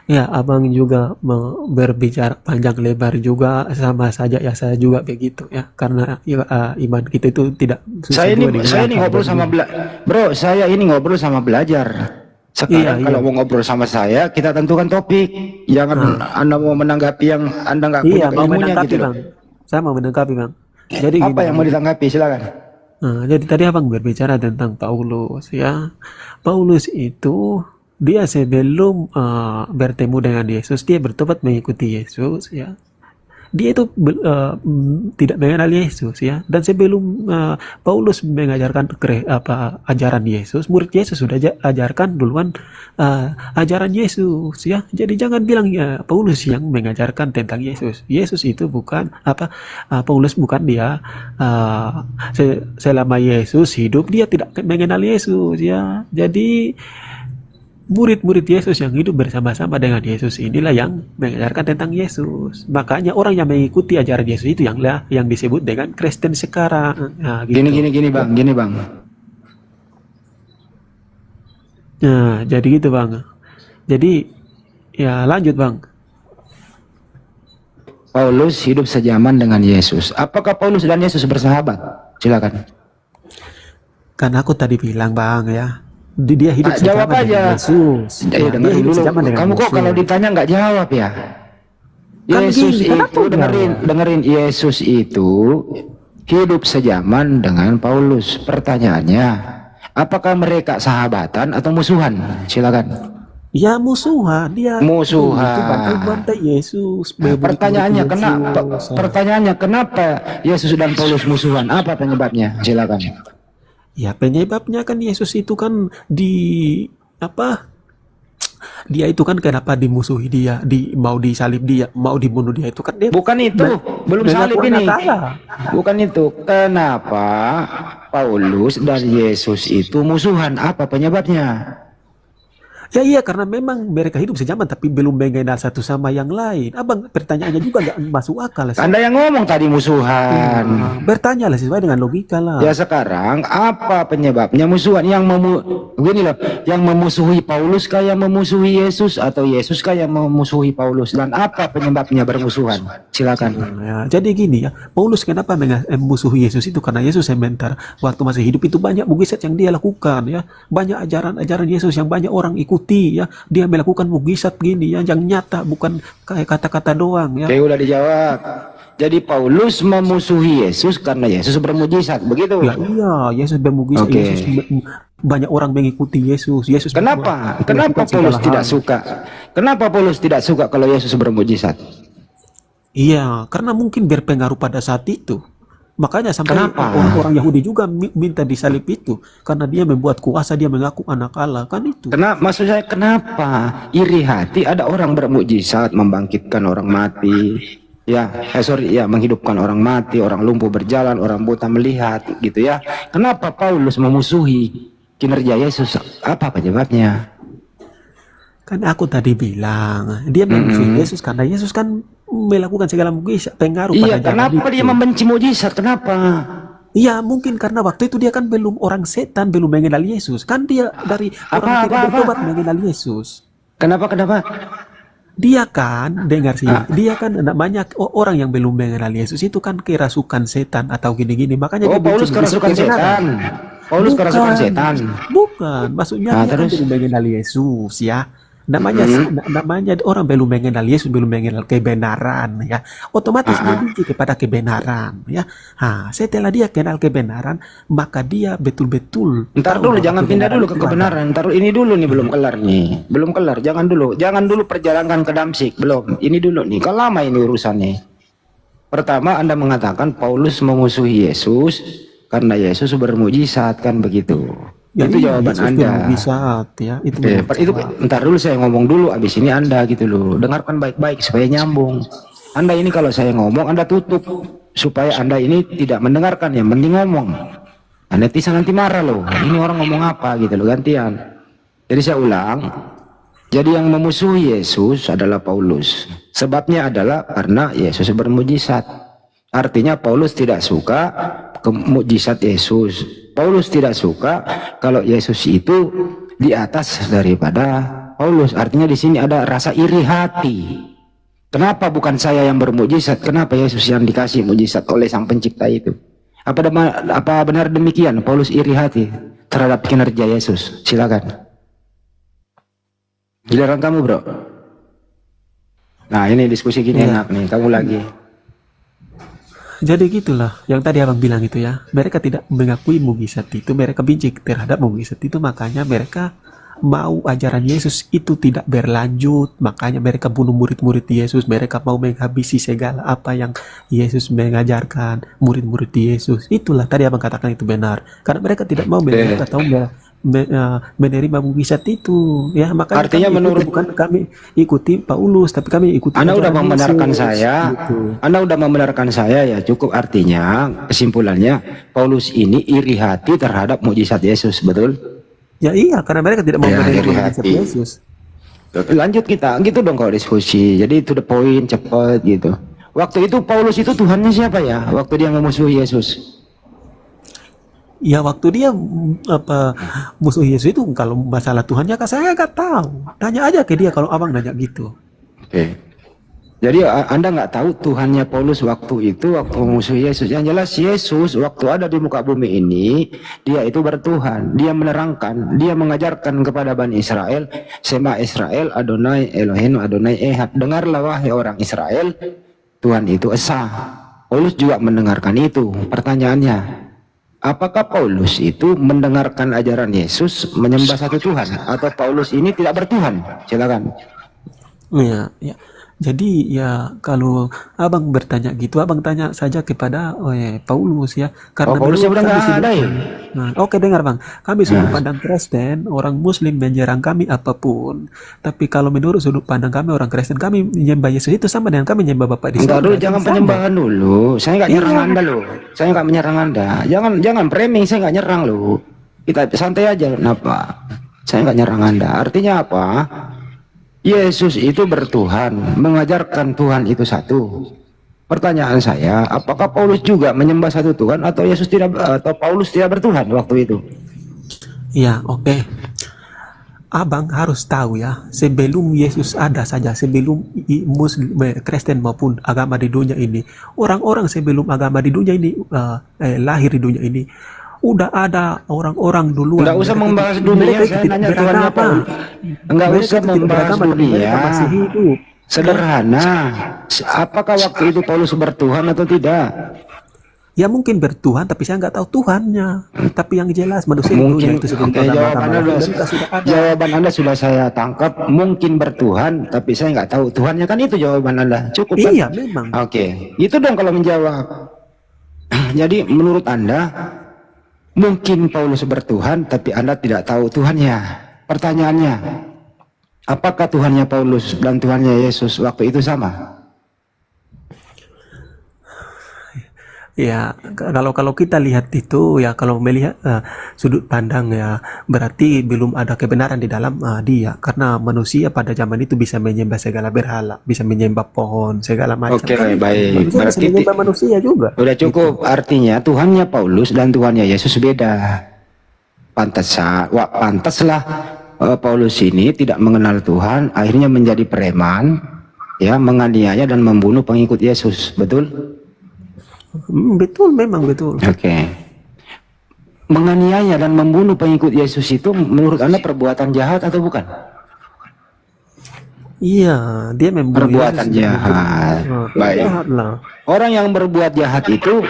Ya, Abang juga berbicara panjang lebar juga, sama saja ya, saya juga begitu ya. Karena iman kita itu tidak saya ini ngobrol sama Bro, saya ini ngobrol sama belajar. Sekarang kalau mau ngobrol sama saya, kita tentukan topik. Jangan Anda mau menanggapi yang Anda nggak punya ilmunya gitu, Bang. Saya mau menanggapi, Bang. Jadi apa gini, yang mau ditanggapi, silakan. Nah, jadi tadi Abang berbicara tentang Paulus ya. Paulus itu dia sebelum bertemu dengan Yesus, dia bertobat mengikuti Yesus ya. Dia itu tidak mengenal Yesus ya. Dan sebelum Paulus mengajarkan ajaran Yesus, murid Yesus sudah ajarkan duluan ajaran Yesus ya. Jadi jangan bilang ya Paulus yang mengajarkan tentang Yesus. Yesus itu bukan Paulus bukan dia selama Yesus hidup dia tidak mengenal Yesus ya. Jadi murid-murid Yesus yang hidup bersama-sama dengan Yesus inilah yang mengajarkan tentang Yesus. Makanya orang yang mengikuti ajaran Yesus itu yang disebut dengan Kristen sekarang. Nah, gitu. Gini bang. Nah, jadi gitu bang. Jadi ya lanjut bang. Paulus hidup sejaman dengan Yesus. Apakah Paulus dan Yesus bersahabat? Silakan. Kan aku tadi bilang bang ya, dia hidup sejaman Jawab aja. dengan Yesus. Ya, Nah, dia hidup sejaman dengan Kamu kok Yesus. kalau ditanya nggak jawab ya? Kan Yesus gini, kenapa itu jawab? dengerin Yesus itu hidup sejaman dengan Paulus. Pertanyaannya, apakah mereka sahabatan atau musuhan? Silakan. Ya musuhan dia. Musuhan. Itu bantai-bantai Yesus. Nah, pertanyaannya Yesus. kenapa Yesus dan Paulus musuhan? Apa penyebabnya? Silakan. Ya penyebabnya kan Yesus itu kan dia itu kan kenapa dimusuhi dia, mau disalib dia, mau dibunuh dia itu kan dia Bukan itu, belum salib ini. Kalah. Bukan itu. Kenapa Paulus dan Yesus itu musuhan? Apa penyebabnya? Ya iya karena memang mereka hidup sejaman tapi belum mengenal satu sama yang lain. Abang pertanyaannya juga nggak masuk akal. Anda yang ngomong tadi musuhan. Bertanyalah sesuai dengan logika lah. Ya sekarang apa penyebabnya musuhan? Gini loh, yang memusuhi Paulus kah yang memusuhi Yesus atau Yesus kah yang memusuhi Paulus? Dan apa penyebabnya bermusuhan? Silakan. Ya, jadi gini ya, Paulus kenapa memusuhi Yesus itu karena Yesus sementara waktu masih hidup itu banyak mukjizat yang dia lakukan ya, banyak ajaran-ajaran Yesus yang banyak orang ikuti ya, dia melakukan mukjizat gini ya, yang nyata bukan kayak kata-kata doang ya. Oke, udah dijawab. Jadi Paulus memusuhi Yesus karena Yesus bermujizat, begitu? Ya iya, Yesus bermukjizat, Oke. Yesus banyak orang mengikuti Yesus. Kenapa melakukan Paulus segala tidak hal. suka? Kenapa Paulus tidak suka kalau Yesus bermujizat? Iya, karena mungkin berpengaruh pada saat itu. Makanya sampai Kenapa? orang Yahudi juga minta disalib itu karena dia membuat kuasa, dia mengaku anak Allah kan itu. Maksud saya kenapa iri hati ada orang bermujizat membangkitkan orang mati, menghidupkan orang mati, orang lumpuh berjalan, orang buta melihat, gitu ya. Kenapa Paulus memusuhi kinerja Yesus? Apa penyebabnya? Kan aku tadi bilang dia memusuhi Yesus karena Yesus kan melakukan segala mukjizat, pengaruh Iya, pada kenapa zaman dia itu. membenci mujizat? Kenapa? Iya, mungkin karena waktu itu dia kan belum orang setan, belum mengenal Yesus. Kan dia dari orang tidak bertobat mengenal Yesus. Kenapa? Dia kan, dengar sih, dia kan namanya orang yang belum mengenal Yesus itu kan kerasukan setan atau gini-gini. Makanya dia Paulus benci kerasukan kebenaran. setan. Paulus kerasukan setan. Bukan, maksudnya dia kan terus? belum mengenal Yesus ya. Namanya orang belum mengenal Yesus, belum mengenal kebenaran ya. Otomatis dia benci kepada kebenaran ya. Setelah dia kenal kebenaran, maka dia betul-betul Ntar tahu dulu, bahwa jangan pindah dulu ke itu ada. kebenaran. Ntar ini dulu nih, belum kelar nih. Belum kelar, jangan dulu perjalankan ke Damsik, belum. Ini dulu nih, kalau lama ini urusannya. Pertama, Anda mengatakan Paulus memusuhi Yesus karena Yesus bermujizat, kan begitu. Ya, itu iya, jawaban Yesus Anda. bermujizat, ya. Itu Itu bermujizat. ntar dulu saya ngomong dulu, abis ini Anda gitu loh. Dengarkan baik-baik supaya nyambung. Anda ini kalau saya ngomong, Anda tutup supaya Anda ini tidak mendengarkan, yang penting ngomong. Netizen nanti marah loh. Ini orang ngomong apa gitu loh, gantian. Jadi saya ulang. Jadi yang memusuhi Yesus adalah Paulus. Sebabnya adalah karena Yesus bermujizat. Artinya Paulus tidak suka mujizat Yesus. Paulus tidak suka kalau Yesus itu di atas daripada Paulus. Artinya di sini ada rasa iri hati. Kenapa bukan saya yang bermujizat? Kenapa Yesus yang dikasih mujizat oleh Sang Pencipta itu? Apa benar demikian? Paulus iri hati terhadap kinerja Yesus. Silakan. Giliran kamu, bro. Nah, ini diskusi gini enak nih. Kamu lagi. Jadi gitulah yang tadi abang bilang itu ya, mereka tidak mengakui mukjizat itu, mereka benci terhadap mukjizat itu, makanya mereka mau ajaran Yesus itu tidak berlanjut, makanya mereka bunuh murid-murid Yesus, mereka mau menghabisi segala apa yang Yesus mengajarkan, murid-murid Yesus. Itulah tadi abang katakan itu benar, karena mereka tidak mau menerima atau menerima mukjizat itu ya, makanya artinya bukan kami ikuti Paulus tapi kami ikuti Anda udah membenarkan Yesus, saya gitu. Anda udah membenarkan saya ya, cukup. Artinya kesimpulannya Paulus ini iri hati terhadap mukjizat Yesus, betul? Ya iya, karena mereka tidak mau Ya, menerima iri mujizat hati. Yesus. Lanjut kita, gitu dong kalau diskusi. Jadi to the point, cepet gitu. Waktu itu Paulus itu Tuhannya siapa ya? Waktu dia memusuhi Yesus. Ya waktu dia apa musuh Yesus itu kalau masalah Tuhannya kan saya nggak tahu. Tanya aja ke dia kalau abang nanya gitu. Oke. Jadi Anda nggak tahu Tuhannya Paulus waktu itu, waktu memusuhi Yesus. Yang jelas Yesus waktu ada di muka bumi ini, dia itu bertuhan. Dia menerangkan, dia mengajarkan kepada Bani Israel, Sema Israel, Adonai Elohim, Adonai Ehad. Dengarlah wahai orang Israel, Tuhan itu esa. Paulus juga mendengarkan itu. Pertanyaannya, apakah Paulus itu mendengarkan ajaran Yesus menyembah satu Tuhan, atau Paulus ini tidak bertuhan? Silakan. Ya, ya. Jadi ya kalau abang bertanya gitu, abang tanya saja kepada Paulus ya. Oh, Karena Paulus menurut udah kami nggak sudut ada ya? Nah, oke dengar bang, kami sudut pandang Kristen, orang Muslim menyerang kami apapun. Tapi kalau menurut sudut pandang kami orang Kristen, kami menyembah Yesus itu sama dengan kami menyembah Bapak di Entar surga. dulu, Jadi jangan sama. penyembahan dulu. Saya nggak nyerang Iya. Anda loh. Saya nggak menyerang Anda. Jangan framing, saya nggak nyerang loh. Kita santai aja, kenapa? Saya nggak nyerang Anda. Artinya apa? Yesus itu bertuhan, mengajarkan Tuhan itu satu. Pertanyaan saya, apakah Paulus juga menyembah satu Tuhan, atau Yesus tidak, atau Paulus tidak bertuhan waktu itu? Iya, oke. Abang harus tahu ya, sebelum Yesus ada saja, sebelum Muslim, Kristen maupun agama di dunia ini, orang-orang sebelum agama di dunia ini lahir di dunia ini, udah ada orang-orang duluan. Enggak usah Mereka membahas itu- dunia, mereka itu saya tidak nanya Tuhannya beragama. Paulus. Enggak Mereka usah itu tidak membahas beragama, tapi dunia. mereka masih hidup. Sederhana. Apakah waktu itu Paulus bertuhan atau tidak? Ya mungkin bertuhan, tapi saya nggak tahu Tuhannya. Tapi yang jelas manusia di dunia Mungkin. itu sebelum Oke, agama-agama jawaban Anda lahir, mereka sudah ada. jawaban Anda sudah saya tangkap. Mungkin bertuhan, tapi saya nggak tahu Tuhannya, kan itu jawaban Anda. Cukup kan? Iya, memang. Oke, itu dong kalau menjawab. Jadi menurut Anda, mungkin Paulus bertuhan, tapi Anda tidak tahu Tuhannya. Pertanyaannya, apakah Tuhannya Paulus dan Tuhannya Yesus waktu itu sama? Ya, kalau kita lihat itu ya, kalau melihat sudut pandang ya, berarti belum ada kebenaran di dalam dia, karena manusia pada zaman itu bisa menyembah segala berhala, bisa menyembah pohon, segala macam. Oke, Kan baik. manusia bisa Berarti menyembah manusia juga. udah cukup. Artinya Tuhannya Paulus dan Tuhannya Yesus beda. Pantaslah Paulus ini tidak mengenal Tuhan, akhirnya menjadi preman, ya, menganiaya dan membunuh pengikut Yesus. Betul? Betul, memang betul. Oke. Menganiaya dan membunuh pengikut Yesus itu menurut Anda perbuatan jahat atau bukan? Iya, dia membunuh Perbuatan Yesus. jahat. Baik. Jahat lah. Orang yang berbuat jahat itu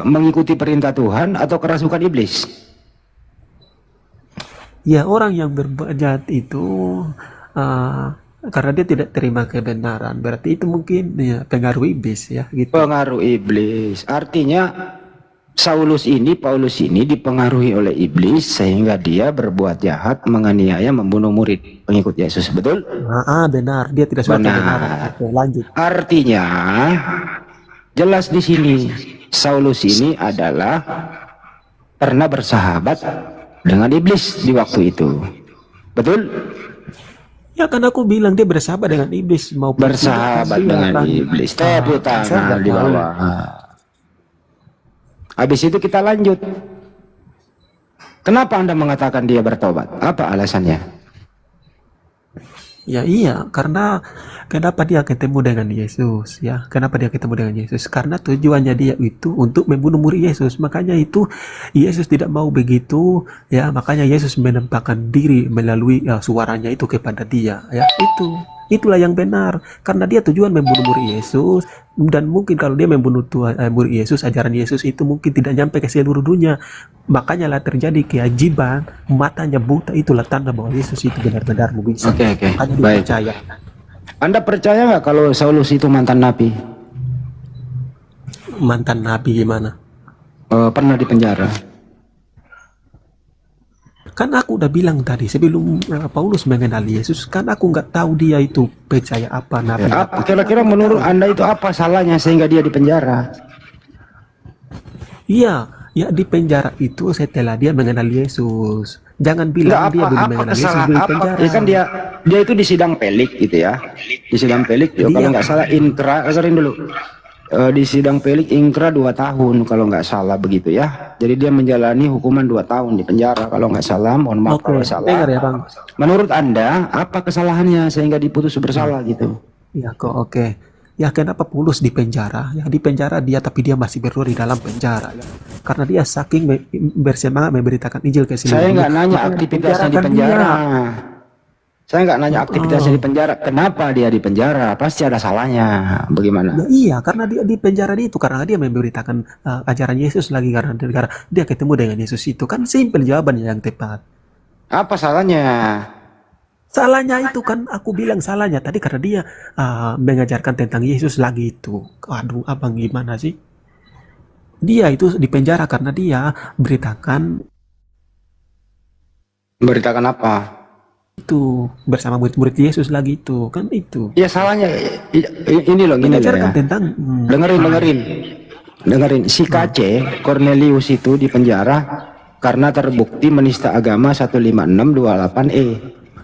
mengikuti perintah Tuhan atau kerasukan iblis? Ya, orang yang berbuat jahat itu karena dia tidak terima kebenaran, berarti itu mungkin ya pengaruh iblis ya gitu. Pengaruh iblis. Artinya Paulus ini dipengaruhi oleh iblis sehingga dia berbuat jahat, menganiaya, membunuh murid pengikut Yesus. Betul? Benar, dia tidak suka Benar. kebenaran. Oke, lanjut. Artinya jelas di sini Saulus ini adalah pernah bersahabat dengan iblis di waktu itu. Betul? Ya kan aku bilang dia bersahabat dengan iblis maupun Bersahabat tidak, dengan kan. iblis. Tepuk Saya tangan nggak di tahu. bawah. Habis itu kita lanjut. Kenapa Anda mengatakan dia bertobat? Apa alasannya? Ya iya, karena kenapa dia ketemu dengan Yesus ya? Kenapa dia ketemu dengan Yesus? Karena tujuannya dia itu untuk membunuh murid Yesus. Makanya itu Yesus tidak mau begitu ya. Makanya Yesus menampakkan diri melalui suaranya itu kepada dia ya. Itulah yang benar. Karena dia tujuan membunuh murid Yesus, dan mungkin kalau dia membunuh murid Yesus, ajaran Yesus itu mungkin tidak nyampe ke seluruh dunia. Makanya lah terjadi keajaiban, matanya buta, itulah tanda bahwa Yesus itu benar-benar mujizat. Oke. Makanya Baik. dipercaya. Anda percaya nggak kalau Saulus itu mantan nabi? Mantan nabi gimana? Pernah di penjara. Kan aku udah bilang tadi sebelum Paulus mengenal Yesus, kan aku nggak tahu dia itu percaya apa nabi. Apa kira-kira menurut Anda itu apa salahnya sehingga dia di penjara? Iya, Ya di penjara itu setelah dia mengenal Yesus. Jangan bilang Enggak dia belum apa mengenal Yesus kesalahan di apa? penjara. Ya kan dia itu di sidang pelik gitu ya. Di sidang pelik ya, Dia kalau nggak salah inkra, dengerin dulu. Di sidang pelik inkra 2 tahun kalau nggak salah begitu ya. Jadi dia menjalani hukuman 2 tahun di penjara kalau nggak salah. Mohon maaf Oke, kalau salah. dengar ya Bang. Menurut Anda apa kesalahannya sehingga diputus bersalah gitu? Ya kok oke. Ya kenapa Paulus di penjara? Ya di penjara dia tapi dia masih berdua di dalam penjara ya. Karena dia saking bersemangat memberitakan Injil ke seluruh Saya nggak dunia. nanya Makanya aktivitasnya di dipenjarakan penjara. dia. Saya nggak nanya aktivitasnya di penjara. Kenapa dia di penjara? Pasti ada salahnya. Bagaimana? Ya iya, karena dia di penjara itu karena dia memberitakan ajaran Yesus lagi karena dia ketemu dengan Yesus itu kan simpel jawabannya yang tepat. Apa salahnya? Salahnya itu kan aku bilang salahnya tadi karena dia mengajarkan tentang Yesus lagi itu. Aduh, abang gimana sih? Dia itu di penjara karena dia Memberitakan apa? itu bersama murid-murid Yesus lagi itu kan itu. Ya salahnya ini loh, gini loh Mengajarkan ya. tentang Dengerin si KC Cornelius itu di penjara karena terbukti menista agama 15628E.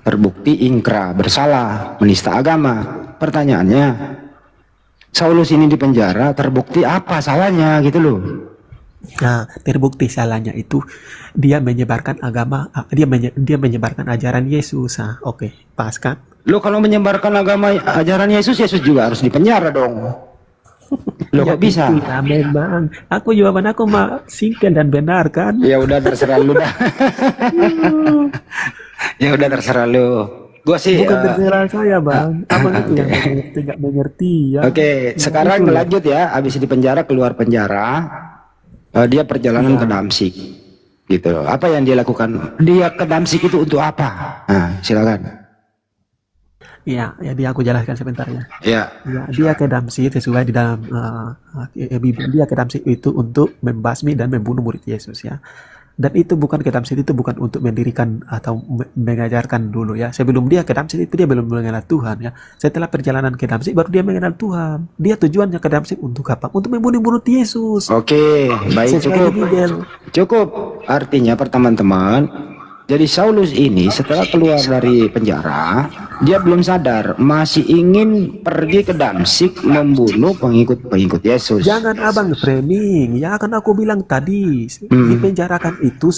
Terbukti ingkra, bersalah, menista agama. Pertanyaannya, Saulus ini di penjara terbukti apa salahnya gitu loh. Nah, terbukti salahnya itu dia menyebarkan agama, dia menyebarkan ajaran Yesus. Oke, pas kan? Lo kalau menyebarkan agama ajaran Yesus, Yesus juga harus dipenjara dong. Lo Ya kok bisa? itulah memang. Jawaban aku mah singkat dan benar kan? Ya udah terserah lu dah. Ya udah terserah lu. Gua sih Bukan terserah saya bang. Abang itu yang tidak mengerti ya. Oke, sekarang itulah. lanjut ya. Habis di penjara, keluar penjara, dia perjalanan ke Damsik, gitu. Apa yang dia lakukan? Dia ke Damsik itu untuk apa? Nah, silakan. Ya, jadi aku jelaskan sebentar ya. Ya. Ya, dia ke Damsik sesuai di dalam Bible. Dia ke Damsik itu untuk membasmi dan membunuh murid Yesus ya. Dan itu bukan ke Damsik itu bukan untuk mendirikan atau mengajarkan dulu ya. Sebelum dia ke Damsik itu dia belum mengenal Tuhan ya. Setelah perjalanan ke Damsik baru dia mengenal Tuhan. Dia tujuannya ke Damsik untuk apa? Untuk membunuh murid Yesus. Oke, baik, Sesuai cukup. di Bible. Cukup. Artinya teman-teman, jadi Saulus ini setelah keluar dari penjara, dia belum sadar masih ingin pergi ke Damsik membunuh pengikut-pengikut Yesus. Jangan abang framing, ya kan aku bilang tadi dipenjarakan itu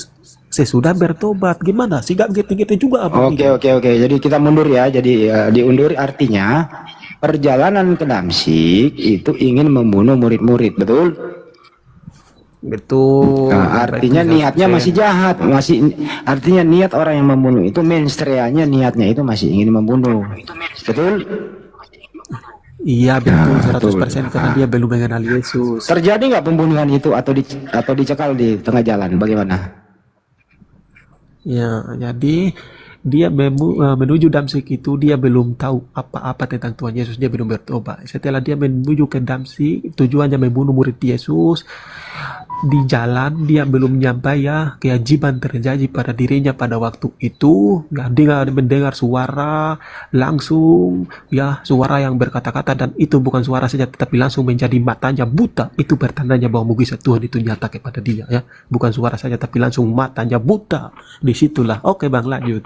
sesudah bertobat. Gimana? Sigap gitu-gitu juga abang. Oke. Jadi kita mundur ya. Jadi diundur artinya perjalanan ke Damsik itu ingin membunuh murid-murid, betul? Betul. Nah, artinya niatnya masih jahat, artinya niat orang yang membunuh itu menstreanya niatnya itu masih ingin membunuh, betul? Iya betul, Nah, 100% karena dia belum mengenal Yesus. Terjadi nggak pembunuhan itu atau dicekal di tengah jalan? Bagaimana? Ya, jadi dia menuju Damsik itu dia belum tahu apa-apa tentang Tuhan Yesus, dia belum bertobat. Setelah dia menuju ke Damsik, tujuannya membunuh murid Yesus. Di jalan dia belum nyampe ya, keajaiban terjadi pada dirinya pada waktu itu. Ya, dia mendengar suara langsung ya, suara yang berkata-kata dan itu bukan suara saja tetapi langsung menjadi matanya buta. Itu pertandanya bahwa mukjizat Tuhan itu nyata kepada dia ya. Bukan suara saja tapi langsung matanya buta. Disitulah. Oke bang, lanjut.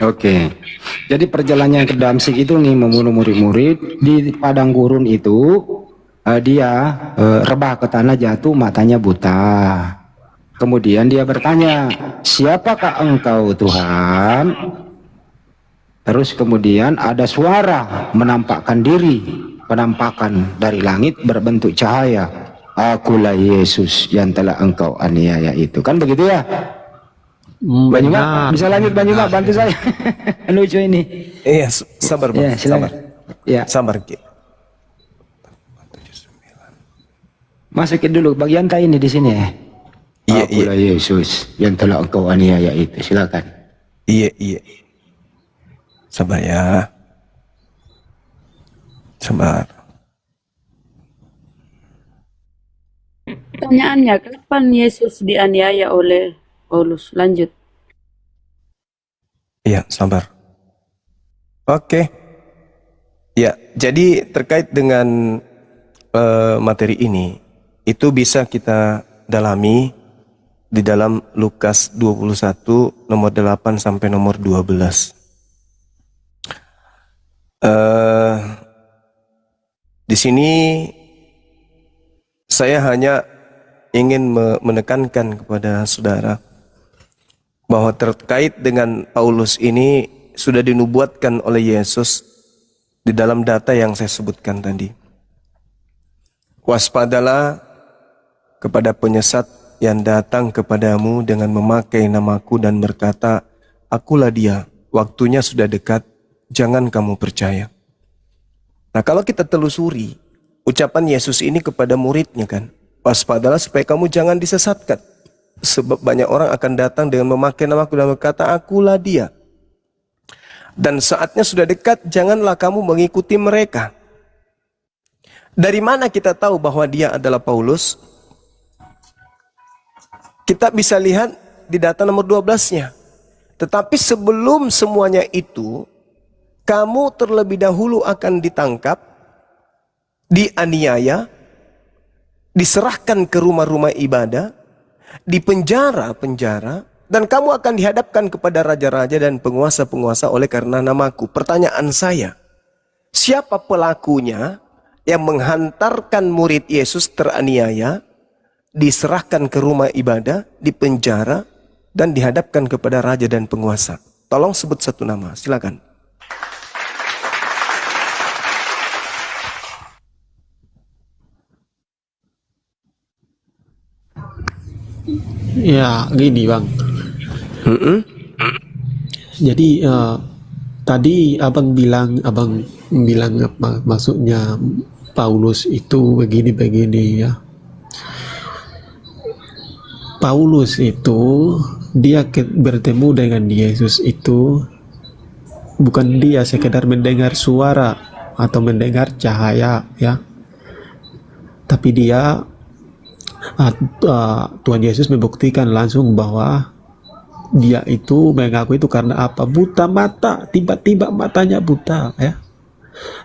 Oke. Jadi perjalanannya ke Damsik itu nih membunuh murid-murid di padang gurun itu. Dia rebah ke tanah, jatuh, matanya buta. Kemudian dia bertanya, siapakah engkau Tuhan? Terus kemudian ada suara menampakkan diri, penampakan dari langit berbentuk cahaya. Akulah Yesus yang telah engkau aniaya itu. Kan begitu ya? Banyuma, bisa lanjut Banyuma, bantu saya. Lucu ini. Iya, sabar bang. Ya, silakan. Ya. Sabar. Masukin dulu bagian tak ini di sini ya. Akulah Yesus yang telah engkau aniaya itu. Silakan. Iya. Sabar ya. Sabar. Pertanyaannya, kapan Yesus dianiaya oleh Paulus? Lanjut. Iya, sabar. Oke. Ya, jadi terkait dengan materi ini, itu bisa kita dalami di dalam Lukas 21 nomor 8 sampai nomor 12. Di sini saya hanya ingin menekankan kepada saudara bahwa terkait dengan Paulus ini sudah dinubuatkan oleh Yesus di dalam data yang saya sebutkan tadi. Waspadalah kepada penyesat yang datang kepadamu dengan memakai namaku dan berkata, akulah dia, waktunya sudah dekat, jangan kamu percaya. Nah, kalau kita telusuri ucapan Yesus ini kepada muridnya kan, waspadalah supaya kamu jangan disesatkan. Sebab banyak orang akan datang dengan memakai namaku dan berkata, akulah dia. Dan saatnya sudah dekat, janganlah kamu mengikuti mereka. Dari mana kita tahu bahwa dia adalah Paulus? Kita bisa lihat di data nomor 12-nya. Tetapi sebelum semuanya itu, kamu terlebih dahulu akan ditangkap, dianiaya, diserahkan ke rumah-rumah ibadah, di penjara-penjara, dan kamu akan dihadapkan kepada raja-raja dan penguasa-penguasa oleh karena namaku. Pertanyaan saya, siapa pelakunya yang menghantarkan murid Yesus teraniaya, diserahkan ke rumah ibadah, di penjara, dan dihadapkan kepada raja dan penguasa? Tolong sebut satu nama, silakan. Ya, gini Bang. Jadi tadi abang bilang apa maksudnya Paulus itu begini-begini ya. Paulus itu dia bertemu dengan Yesus itu bukan dia sekedar mendengar suara atau mendengar cahaya ya. Tapi dia Tuhan Yesus membuktikan langsung bahwa dia itu mengaku itu karena apa? Buta mata, tiba-tiba matanya buta ya.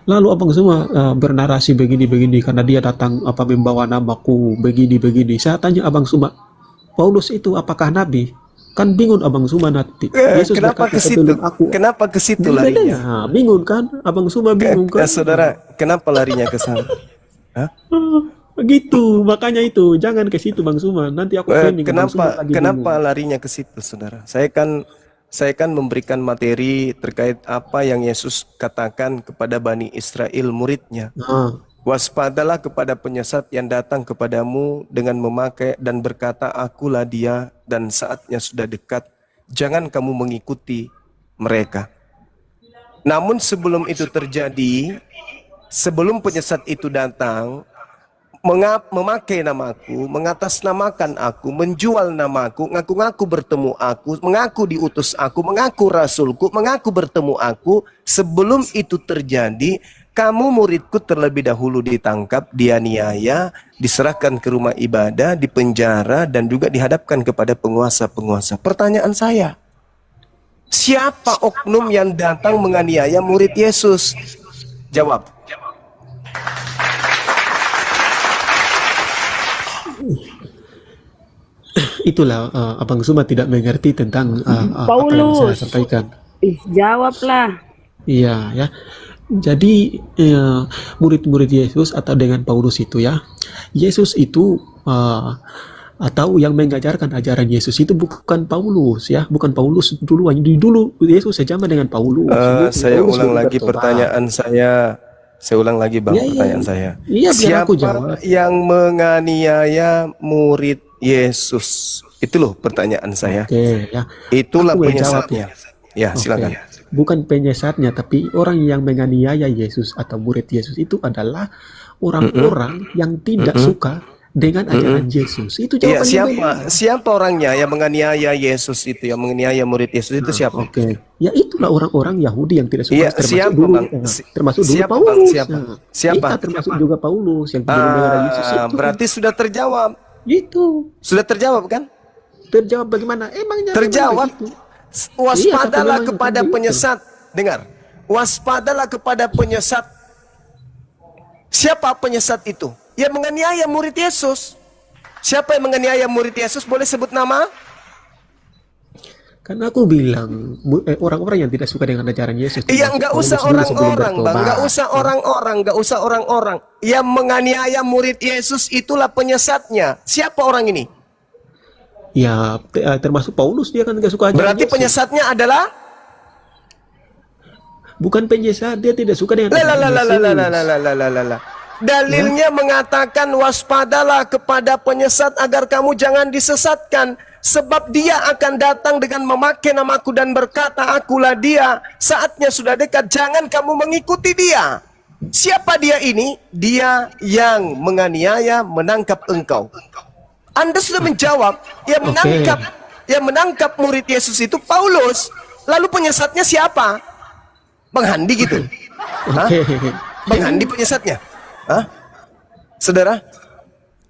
Lalu abang semua bernarasi begini-begini karena dia datang membawa namaku begini-begini. Saya tanya abang semua, Paulus itu apakah nabi? Kan bingung abang semua nanti. Yesus Kenapa ke situ? Kenapa ke situ larinya? Bingung kan? Abang semua bingung kan? Saudara, kenapa larinya ke sana? Hah? Begitu, makanya itu jangan ke situ Bang Suma. Nanti aku training. Kenapa larinya ke situ, saudara? Saya kan memberikan materi terkait apa yang Yesus katakan kepada Bani Israel muridnya. Waspadalah kepada penyesat yang datang kepadamu dengan memakai dan berkata, akulah dia, dan saatnya sudah dekat, jangan kamu mengikuti mereka. Namun sebelum itu terjadi, sebelum penyesat itu datang, memakai namaku, mengatasnamakan aku, menjual namaku, ngaku-ngaku bertemu aku, mengaku diutus aku, mengaku rasulku, mengaku bertemu aku. Sebelum itu terjadi, kamu muridku terlebih dahulu ditangkap, dianiaya, diserahkan ke rumah ibadah, dipenjara, dan juga dihadapkan kepada penguasa-penguasa. Pertanyaan saya, siapa oknum yang datang menganiaya murid Yesus? Jawab. Itulah Abang Suma tidak mengerti tentang apa yang saya sampaikan. Jawablah. Iya ya. Jadi murid-murid Yesus atau dengan Paulus itu ya, Yesus itu atau yang mengajarkan ajaran Yesus itu bukan Paulus ya, bukan Paulus dulu Yesus sejaman dengan Paulus. Saya ulang lagi pertanyaan saya. Saya ulang lagi Bang, pertanyaan saya. Siapa yang menganiaya murid Yesus? Itu loh pertanyaan saya. Oke, ya. Itulah penyesatnya. Ya, silakan. Bukan penyesatnya, tapi orang yang menganiaya Yesus atau murid Yesus itu adalah orang-orang yang tidak suka dengan ajaran Yesus. Itu jawabannya. Siapa orangnya yang menganiaya Yesus itu, yang menganiaya murid Yesus itu siapa? Ya itulah orang-orang Yahudi yang tidak suka. Siapa Bang? Termasuk dulu Paulus. Siapa? Termasuk juga Paulus yang tidak mengenal Yesus itu. Berarti sudah terjawab. Itu. Sudah terjawab kan? Terjawab bagaimana? Emangnya terjawab. Waspadalah kepada penyesat. Dengar. Waspadalah kepada penyesat. Siapa penyesat itu? Yang menganiaya murid Yesus. Siapa yang menganiaya murid Yesus? Boleh sebut nama? Kan aku bilang orang-orang yang tidak suka dengan ajaran Yesus. Iya, termasuk nggak Paulus usah sendiri sebelum orang-orang, Bang. bertobat. Nggak usah orang-orang, nggak usah orang-orang. Yang menganiaya murid Yesus itulah penyesatnya. Siapa orang ini? Ya, termasuk Paulus, dia kan nggak suka ajaran Berarti Yesus. penyesatnya adalah Bukan penyesat, dia tidak suka dengan la la ajaran la la la la la Yesus. la la la la la. Dalilnya mengatakan waspadalah kepada penyesat agar kamu jangan disesatkan, sebab dia akan datang dengan memakai namaku dan berkata, akulah dia. Saatnya sudah dekat, jangan kamu mengikuti dia. Siapa dia ini? Dia yang menganiaya, menangkap engkau. Anda sudah menjawab, yang menangkap murid Yesus itu Paulus. Lalu penyesatnya siapa? Bang Handi gitu. Hah? Bang Handi penyesatnya. Hah? Saudara,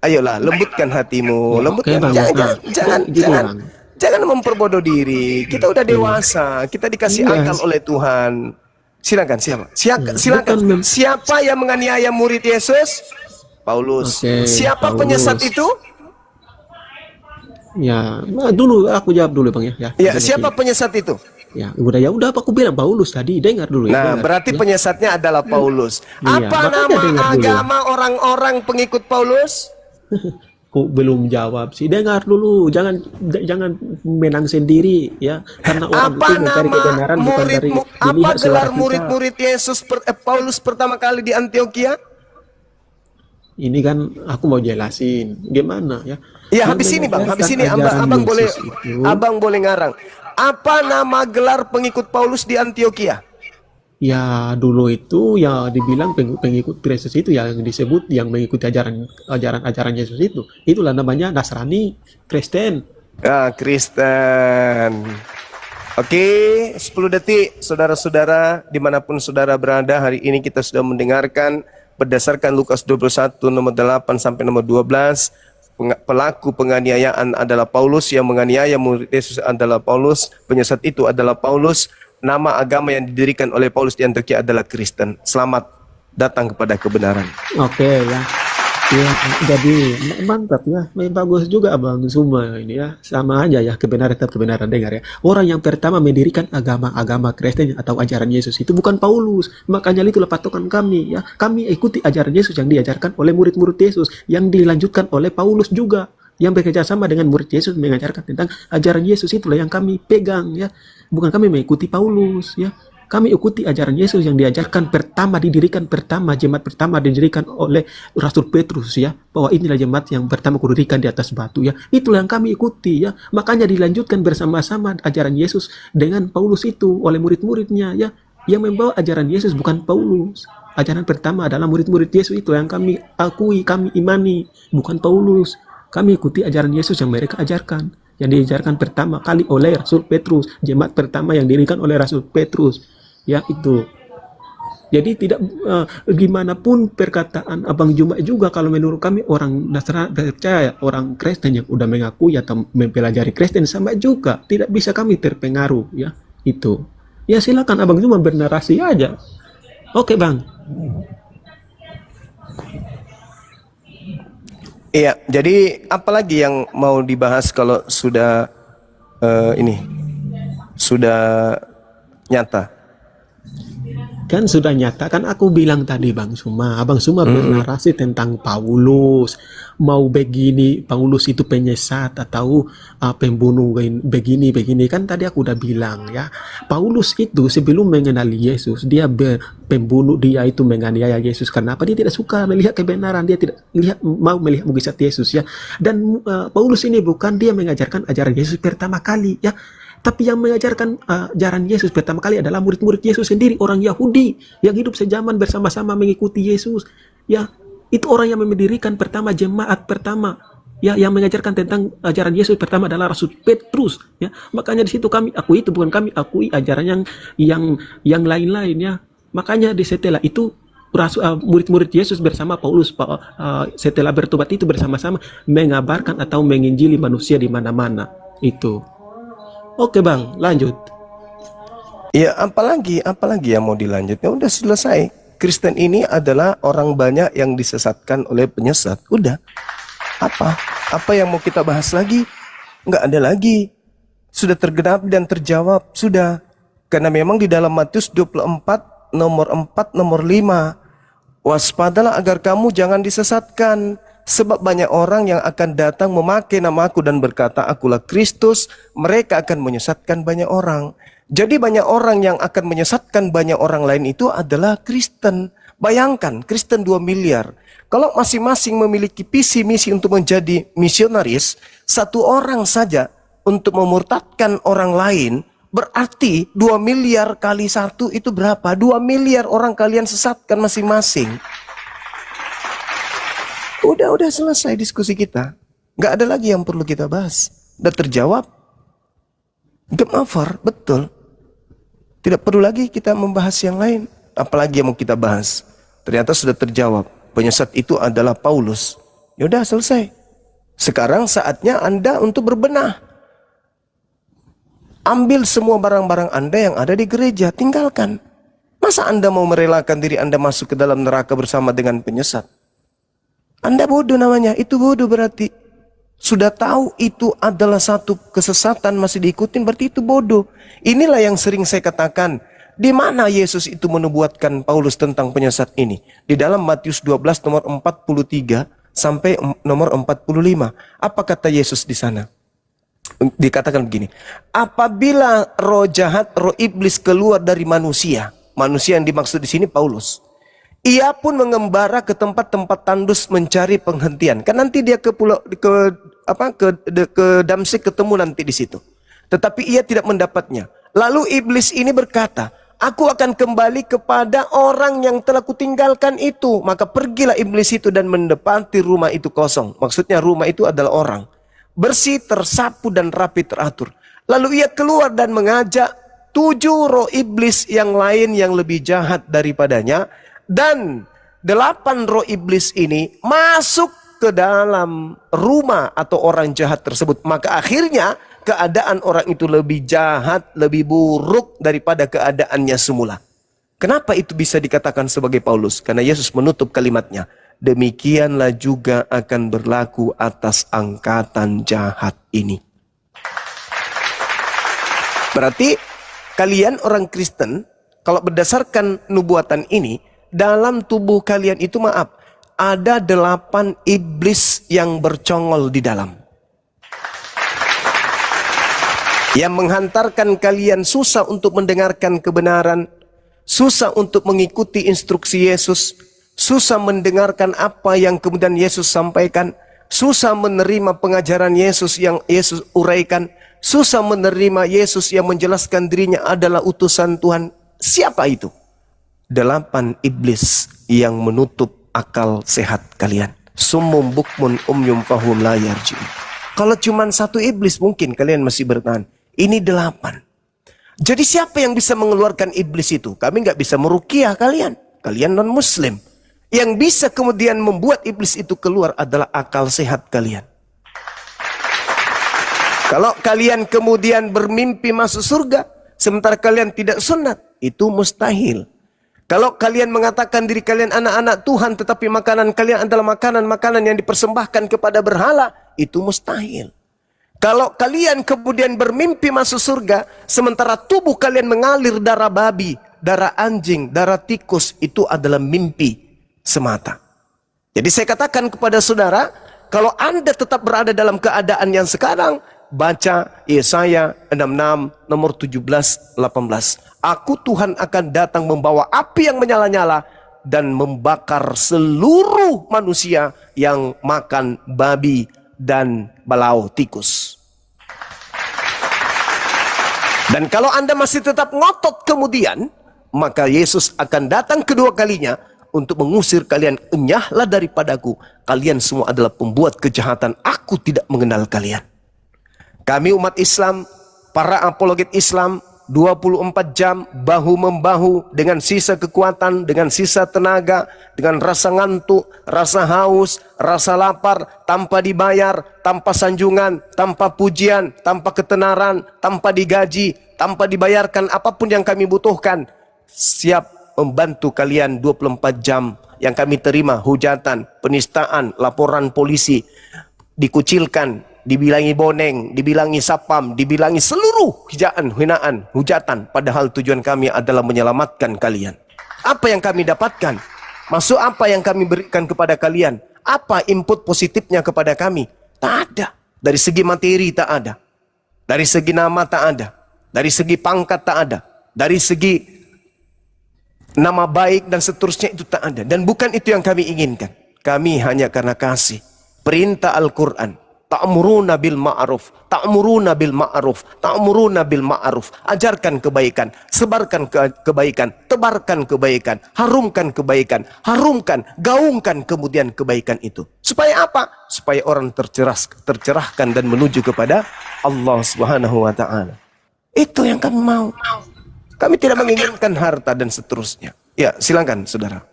ayolah lembutkan hatimu, lembutkan. Bang. Jangan memperbodoh diri. Kita udah dewasa, kita dikasih akal oleh Tuhan. Silakan silakan. Siapa yang menganiaya murid Yesus? Paulus. Siapa Paulus. penyesat itu? Ya, dulu aku jawab dulu Bang ya. Ya, siapa penyesat itu? Ya, udah apa aku bilang Paulus tadi, dengar dulu ya. Nah, dengar, berarti ya. penyesatnya adalah Paulus. Iya, Apa makanya nama dengar dulu. agama orang-orang pengikut Paulus? Kok belum jawab sih? Dengar dulu, jangan menang sendiri ya. Karena orang Apa itu mencari nama kebenaran bukan dari apa dilihat suara gelar kita. murid-murid Yesus Paulus pertama kali di Antioquia? Ini kan aku mau jelasin gimana ya. Ya, Yang habis ini Bang, habis ini mengajarkan abang boleh Yesus itu, abang boleh ngarang. Apa nama gelar pengikut Paulus di Antioquia? ya dulu itu ya dibilang pengikut Kristus itu yang disebut yang mengikuti ajaran Yesus itu. Itulah namanya Nasrani, Kristen. Ah, Kristen. Oke, 10 detik saudara-saudara dimanapun saudara berada. Hari ini kita sudah mendengarkan berdasarkan Lukas 21 nomor 8 sampai nomor 12. Pelaku penganiayaan adalah Paulus, yang menganiaya murid Yesus adalah Paulus, penyesat itu adalah Paulus. Nama agama yang didirikan oleh Paulus di Antioquia adalah Kristen. Selamat datang kepada kebenaran. Oke ya. Ya, jadi mantap ya, bagus juga Abang semua ini ya, sama aja ya, kebenaran tetap kebenaran, dengar ya. Orang yang pertama mendirikan agama Kristen atau ajaran Yesus itu bukan Paulus, makanya itulah patokan kami ya. Kami ikuti ajaran Yesus yang diajarkan oleh murid-murid Yesus, yang dilanjutkan oleh Paulus juga, yang bekerja sama dengan murid Yesus mengajarkan tentang ajaran Yesus. Itulah yang kami pegang ya, bukan kami mengikuti Paulus ya. Kami ikuti ajaran Yesus yang diajarkan pertama, didirikan pertama, jemaat pertama didirikan oleh Rasul Petrus ya, bahwa inilah jemaat yang pertama kudirikan di atas batu ya. Itulah yang kami ikuti ya. Makanya dilanjutkan bersama-sama ajaran Yesus dengan Paulus itu oleh murid-muridnya ya. Yang membawa ajaran Yesus bukan Paulus. Ajaran pertama adalah murid-murid Yesus, itu yang kami akui, kami imani, bukan Paulus. Kami ikuti ajaran Yesus yang mereka ajarkan, yang diajarkan pertama kali oleh Rasul Petrus, jemaat pertama yang didirikan oleh Rasul Petrus. Ya itu. Jadi tidak gimana pun perkataan Abang Juma juga, kalau menurut kami orang Nasrani percaya, orang Kristen yang udah mengakui atau mempelajari Kristen sama juga, tidak bisa kami terpengaruh ya itu. Ya silakan Abang Juma bernarasi aja. Oke Bang. Iya, jadi apalagi yang mau dibahas kalau sudah ini sudah nyata? Kan sudah nyata, kan aku bilang tadi Bang Suma, Abang Suma bernarasi tentang Paulus, mau begini, Paulus itu penyesat atau pembunuh begini, kan tadi aku udah bilang ya, Paulus itu sebelum mengenali Yesus, dia pembunuh, dia itu menganiaya Yesus. Kenapa? Dia tidak suka melihat kebenaran, dia tidak mau melihat mukjizat Yesus ya. Dan Paulus ini bukan dia mengajarkan ajaran Yesus pertama kali ya, tapi yang mengajarkan ajaran Yesus pertama kali adalah murid-murid Yesus sendiri, orang Yahudi yang hidup sejaman bersama-sama mengikuti Yesus. Ya, itu orang yang mendirikan pertama jemaat pertama. Ya, yang mengajarkan tentang ajaran Yesus pertama adalah Rasul Petrus. Ya, makanya di situ kami akui, itu bukan kami akui ajaran yang lain-lain ya. Makanya di setelah itu murid-murid Yesus bersama Paulus setelah bertobat itu bersama-sama mengabarkan atau menginjili manusia di mana-mana itu. Oke Bang, lanjut. Ya, apalagi yang mau dilanjut? Ya udah selesai. Kristen ini adalah orang banyak yang disesatkan oleh penyesat. Udah. Apa yang mau kita bahas lagi? Nggak ada lagi. Sudah tergenapi dan terjawab. Sudah. Karena memang di dalam Matius 24, nomor 4, nomor 5. Waspadalah agar kamu jangan disesatkan. Sebab banyak orang yang akan datang memakai namaku dan berkata, akulah Kristus. Mereka akan menyesatkan banyak orang. Jadi banyak orang yang akan menyesatkan banyak orang lain itu adalah Kristen. Bayangkan, Kristen 2 miliar. Kalau masing-masing memiliki visi misi untuk menjadi misionaris, satu orang saja untuk memurtadkan orang lain, berarti 2 miliar kali 1 itu berapa? 2 miliar orang kalian sesatkan masing-masing. Udah selesai diskusi kita. Nggak ada lagi yang perlu kita bahas. Udah terjawab. Game over, betul. Tidak perlu lagi kita membahas yang lain. Apalagi yang mau kita bahas. Ternyata sudah terjawab. Penyesat itu adalah Paulus. Yaudah selesai. Sekarang saatnya Anda untuk berbenah. Ambil semua barang-barang Anda yang ada di gereja. Tinggalkan. Masa Anda mau merelakan diri Anda masuk ke dalam neraka bersama dengan penyesat? Anda bodoh namanya. Itu bodoh berarti. Sudah tahu itu adalah satu kesesatan masih diikutin, berarti itu bodoh. Inilah yang sering saya katakan. Di mana Yesus itu menubuatkan Paulus tentang penyesat ini? Di dalam Matius 12 nomor 43 sampai nomor 45. Apa kata Yesus di sana? Dikatakan begini. Apabila roh jahat, roh iblis keluar dari manusia. Manusia yang dimaksud di sini Paulus. Ia pun mengembara ke tempat-tempat tandus mencari penghentian. Kan nanti dia ke Damsyik ketemu nanti di situ. Tetapi ia tidak mendapatnya. Lalu iblis ini berkata, aku akan kembali kepada orang yang telah kutinggalkan itu. Maka pergilah iblis itu dan mendapati rumah itu kosong. Maksudnya rumah itu adalah orang. Bersih, tersapu dan rapi teratur. Lalu ia keluar dan mengajak 7 roh iblis yang lain yang lebih jahat daripadanya. Dan 8 roh iblis ini masuk ke dalam rumah atau orang jahat tersebut. Maka akhirnya keadaan orang itu lebih jahat, lebih buruk daripada keadaannya semula. Kenapa itu bisa dikatakan sebagai Paulus? Karena Yesus menutup kalimatnya. Demikianlah juga akan berlaku atas angkatan jahat ini. Berarti kalian orang Kristen, kalau berdasarkan nubuatan ini, dalam tubuh kalian itu ada 8 iblis yang bercongol di dalam. Yang menghantarkan kalian susah untuk mendengarkan kebenaran, susah untuk mengikuti instruksi Yesus, susah mendengarkan apa yang kemudian Yesus sampaikan, susah menerima pengajaran Yesus yang Yesus uraikan, susah menerima Yesus yang menjelaskan dirinya adalah utusan Tuhan. Siapa itu? 8 iblis yang menutup akal sehat kalian. Summum bukmun umyum fahum la yarji'un. Kalau cuma 1 iblis mungkin kalian masih bertahan. Ini 8. Jadi siapa yang bisa mengeluarkan iblis itu? Kami nggak bisa meruqyah kalian. Kalian non muslim. Yang bisa kemudian membuat iblis itu keluar adalah akal sehat kalian. Kalau kalian kemudian bermimpi masuk surga, sementara kalian tidak sunat, itu mustahil. Kalau kalian mengatakan diri kalian anak-anak Tuhan, tetapi makanan kalian adalah makanan-makanan yang dipersembahkan kepada berhala, itu mustahil. Kalau kalian kemudian bermimpi masuk surga, sementara tubuh kalian mengalir darah babi, darah anjing, darah tikus, itu adalah mimpi semata. Jadi saya katakan kepada saudara, kalau Anda tetap berada dalam keadaan yang sekarang, baca Yesaya 66 nomor 17-18. Aku Tuhan akan datang membawa api yang menyala-nyala dan membakar seluruh manusia yang makan babi dan balau tikus. Dan kalau Anda masih tetap ngotot kemudian, maka Yesus akan datang kedua kalinya untuk mengusir kalian. Enyahlah daripadaku, kalian semua adalah pembuat kejahatan, aku tidak mengenal kalian. Kami umat Islam, para apologet Islam, 24 jam bahu-membahu dengan sisa kekuatan, dengan sisa tenaga, dengan rasa ngantuk, rasa haus, rasa lapar, tanpa dibayar, tanpa sanjungan, tanpa pujian, tanpa ketenaran, tanpa digaji, tanpa dibayarkan apapun yang kami butuhkan. Siap membantu kalian 24 jam yang kami terima hujatan, penistaan, laporan polisi, dikucilkan, dibilangi boneng, dibilangi sapam, dibilangi seluruh hinaan, hujatan. Padahal tujuan kami adalah menyelamatkan kalian. Apa yang kami dapatkan? Maksud apa yang kami berikan kepada kalian? Apa input positifnya kepada kami? Tak ada. Dari segi materi tak ada. Dari segi nama tak ada. Dari segi pangkat tak ada. Dari segi nama baik dan seterusnya itu tak ada. Dan bukan itu yang kami inginkan. Kami hanya karena kasih. Perintah Al-Quran. Ta'muruna bil ma'ruf. Ta'muruna bil ma'ruf. Ta'muruna bil ma'ruf. Ajarkan kebaikan. Sebarkan kebaikan. Tebarkan kebaikan. Harumkan kebaikan. Harumkan. Gaungkan kemudian kebaikan itu. Supaya apa? Supaya orang tercerahkan dan menuju kepada Allah Subhanahu wa ta'ala. Itu yang kami mau. Kami tidak menginginkan harta dan seterusnya. Ya, silakan saudara.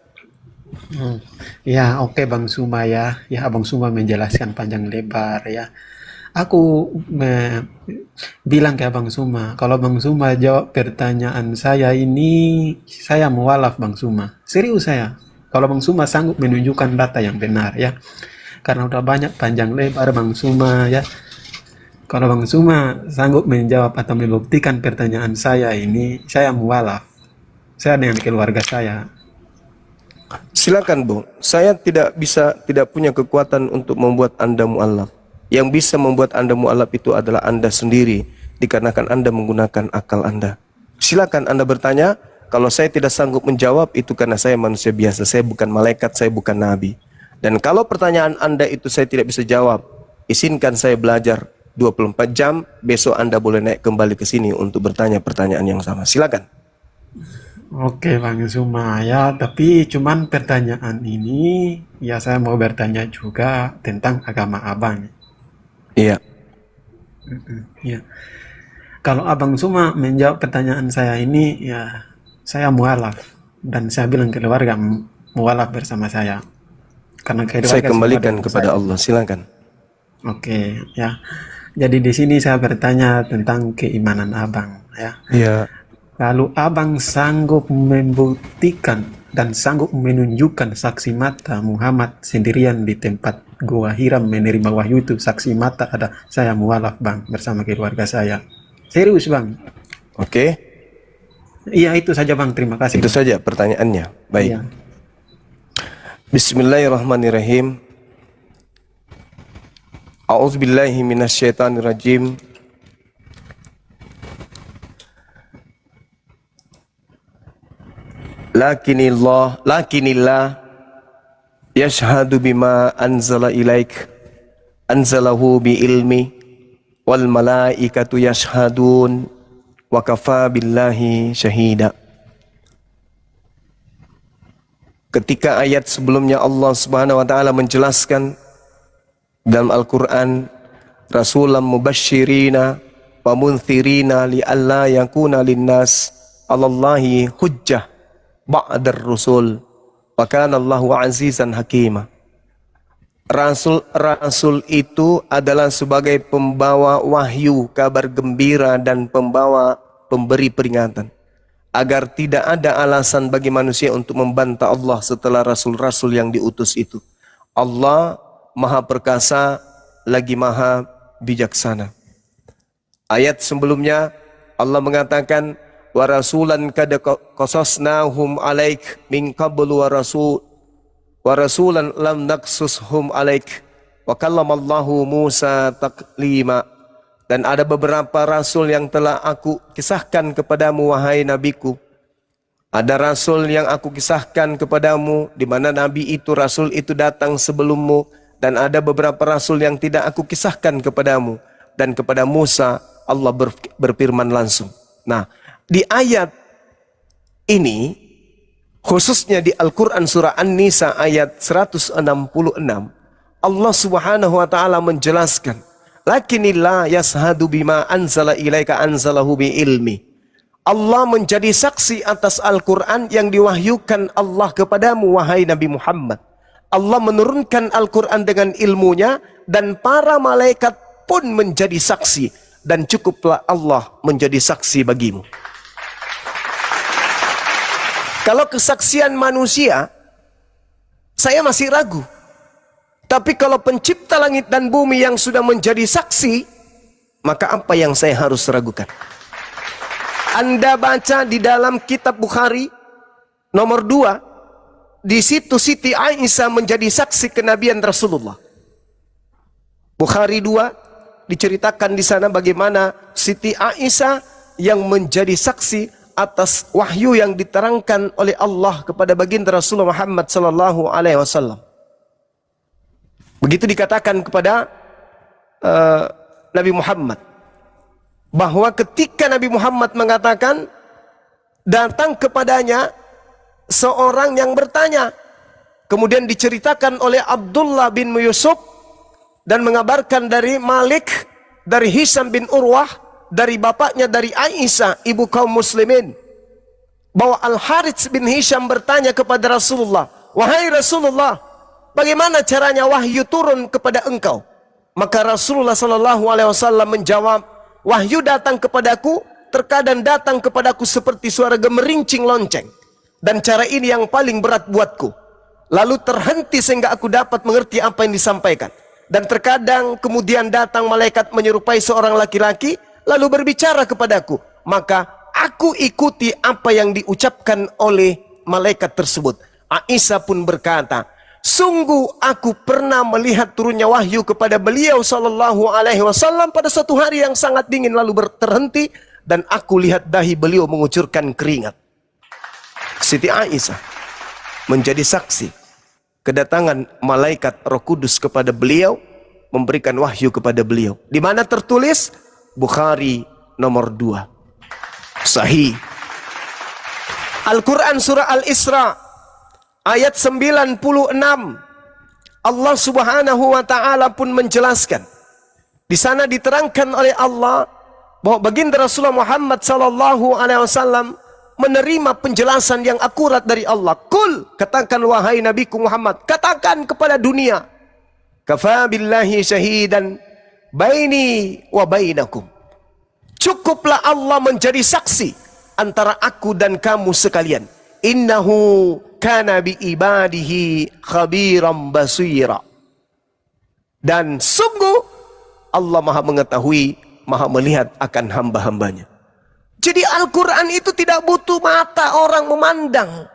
Ya, oke Bang Suma ya. Ya, Abang Suma menjelaskan panjang lebar ya. Aku bilang ke Abang Suma, kalau Bang Suma jawab pertanyaan saya ini, saya mualaf Bang Suma. Serius saya. Kalau Bang Suma sanggup menunjukkan data yang benar ya. Karena udah banyak panjang lebar Bang Suma ya. Kalau Bang Suma sanggup menjawab atau membuktikan pertanyaan saya ini, saya mualaf. Saya dengan keluarga saya. Silakan Bung, saya tidak punya kekuatan untuk membuat Anda mu'alaf. Yang bisa membuat Anda mu'alaf itu adalah Anda sendiri, dikarenakan Anda menggunakan akal Anda. Silakan Anda bertanya. Kalau saya tidak sanggup menjawab, itu karena saya manusia biasa. Saya bukan malaikat, saya bukan nabi. Dan kalau pertanyaan Anda itu saya tidak bisa jawab, izinkan saya belajar 24 jam, besok Anda boleh naik kembali ke sini untuk bertanya pertanyaan yang sama. Silakan. Oke Bang Suma ya, tapi cuman pertanyaan ini ya saya mau bertanya juga tentang agama Abang. Iya. Ya. Kalau Abang Suma menjawab pertanyaan saya ini ya saya mualaf dan saya bilang keluarga mualaf bersama saya. Karena keluarga Saya kembalikan semua kepada saya. Allah. Silakan. Oke ya. Jadi di sini saya bertanya tentang keimanan Abang ya. Iya. Lalu Abang sanggup membuktikan dan sanggup menunjukkan saksi mata Muhammad sendirian di tempat Gua Hiram menerima wahyu itu. Saksi mata ada saya mualaf Bang bersama keluarga saya. Serius Bang. Oke. Iya itu saja Bang, terima kasih. Itu saja pertanyaannya. Baik. Iya. Bismillahirrahmanirrahim. A'udzubillahi minasyaitonirrajim. Lakinillah yashhadu bima anzala ilaik anzalahu bi ilmi wal malaikatu yashhadun wa kafa billahi syahida. Ketika ayat sebelumnya Allah Subhanahu wa taala menjelaskan dalam Al-Qur'an, rasulan mubashshirina wa munthirina li alla yakuna linnas 'alallahi hujjah ba'dar rusul wa kana Allahu azizan hakima. Rasul itu adalah sebagai pembawa wahyu, kabar gembira dan pemberi peringatan, agar tidak ada alasan bagi manusia untuk membantah Allah setelah rasul-rasul yang diutus itu. Allah Maha Perkasa lagi Maha Bijaksana. Ayat sebelumnya Allah mengatakan wa rasulan kad qasasnahum alaik min qablu wa rasulan lam naqsushum alaik wa kallamallahu Musa taklima. Dan ada beberapa rasul yang telah aku kisahkan kepadamu wahai nabiku. Ada rasul yang aku kisahkan kepadamu di mana nabi itu, rasul itu datang sebelummu, dan ada beberapa rasul yang tidak aku kisahkan kepadamu. Dan kepada Musa Allah berfirman langsung. Nah, di ayat ini, khususnya di Al-Quran surah An-Nisa ayat 166, Allah Subhanahu wa taala menjelaskan, lakinillah yashhadu bima anzala ilaika anzalahu bi ilmi. Allah menjadi saksi atas Al-Quran yang diwahyukan Allah kepadamu wahai Nabi Muhammad. Allah menurunkan Al-Quran dengan ilmunya, dan para malaikat pun menjadi saksi, dan cukuplah Allah menjadi saksi bagimu. Kalau kesaksian manusia, saya masih ragu. Tapi kalau pencipta langit dan bumi yang sudah menjadi saksi, maka apa yang saya harus ragukan? Anda baca di dalam kitab Bukhari nomor 2, di situ Siti Aisyah menjadi saksi kenabian Rasulullah. Bukhari 2 diceritakan di sana bagaimana Siti Aisyah yang menjadi saksi atas wahyu yang diterangkan oleh Allah kepada baginda Rasulullah Muhammad sallallahu alaihi wasallam. Begitu dikatakan kepada Nabi Muhammad bahwa ketika Nabi Muhammad mengatakan, datang kepadanya seorang yang bertanya, kemudian diceritakan oleh Abdullah bin Yusuf dan mengabarkan dari Malik, dari Hisham bin Urwah, dari bapaknya dari Aisyah, ibu kaum muslimin, bahwa Al-Harits bin Hisham bertanya kepada Rasulullah, wahai Rasulullah, bagaimana caranya wahyu turun kepada engkau? Maka Rasulullah sallallahu alaihi wasallam menjawab, wahyu datang kepadaku, terkadang datang kepadaku seperti suara gemerincing lonceng, dan cara ini yang paling berat buatku. Lalu terhenti sehingga aku dapat mengerti apa yang disampaikan. Dan terkadang kemudian datang malaikat menyerupai seorang laki-laki, lalu berbicara kepadaku, maka aku ikuti apa yang diucapkan oleh malaikat tersebut. Aisyah pun berkata, sungguh aku pernah melihat turunnya wahyu kepada beliau sallallahu alaihi wasallam pada satu hari yang sangat dingin, lalu terhenti dan aku lihat dahi beliau mengucurkan keringat. Siti Aisyah menjadi saksi kedatangan malaikat Roh Kudus kepada beliau, memberikan wahyu kepada beliau. Di mana tertulis? Bukhari nomor 2. Sahih. Al-Quran surah Al-Isra ayat 96. Allah subhanahu wa ta'ala pun menjelaskan. Di sana diterangkan oleh Allah bahwa baginda Rasulullah Muhammad sallallahu alaihi wasallam menerima penjelasan yang akurat dari Allah. Kul, katakan wahai Nabiku Muhammad, katakan kepada dunia, kafa billahi syahidan baini wa bainakum. Cukuplah Allah menjadi saksi antara aku dan kamu sekalian. Innahu kana bi ibadihi khabiran basira. Dan sungguh Allah maha mengetahui, maha melihat akan hamba-hambanya. Jadi Al-Quran itu tidak butuh mata orang memandang.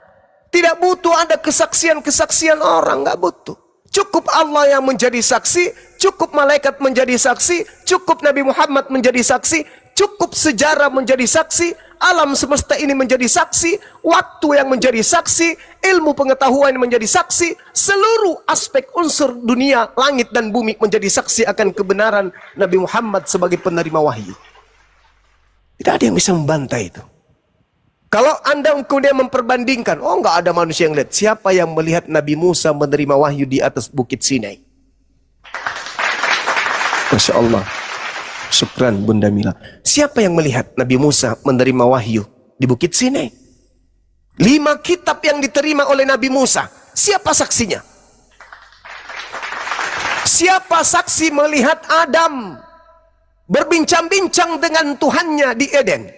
Tidak butuh ada kesaksian-kesaksian orang, nggak butuh. Cukup Allah yang menjadi saksi, cukup malaikat menjadi saksi, cukup Nabi Muhammad menjadi saksi, cukup sejarah menjadi saksi, alam semesta ini menjadi saksi, waktu yang menjadi saksi, ilmu pengetahuan menjadi saksi, seluruh aspek unsur dunia, langit dan bumi menjadi saksi akan kebenaran Nabi Muhammad sebagai penerima wahyu. Tidak ada yang bisa membantah itu. Kalau Anda kemudian memperbandingkan, oh nggak ada manusia yang lihat. Siapa yang melihat Nabi Musa menerima wahyu di atas bukit Sinai? Masya Allah. Syukran Bunda Mila. Siapa yang melihat Nabi Musa menerima wahyu di bukit Sinai? 5 kitab yang diterima oleh Nabi Musa. Siapa saksinya? Siapa saksi melihat Adam berbincang-bincang dengan Tuhannya di Eden?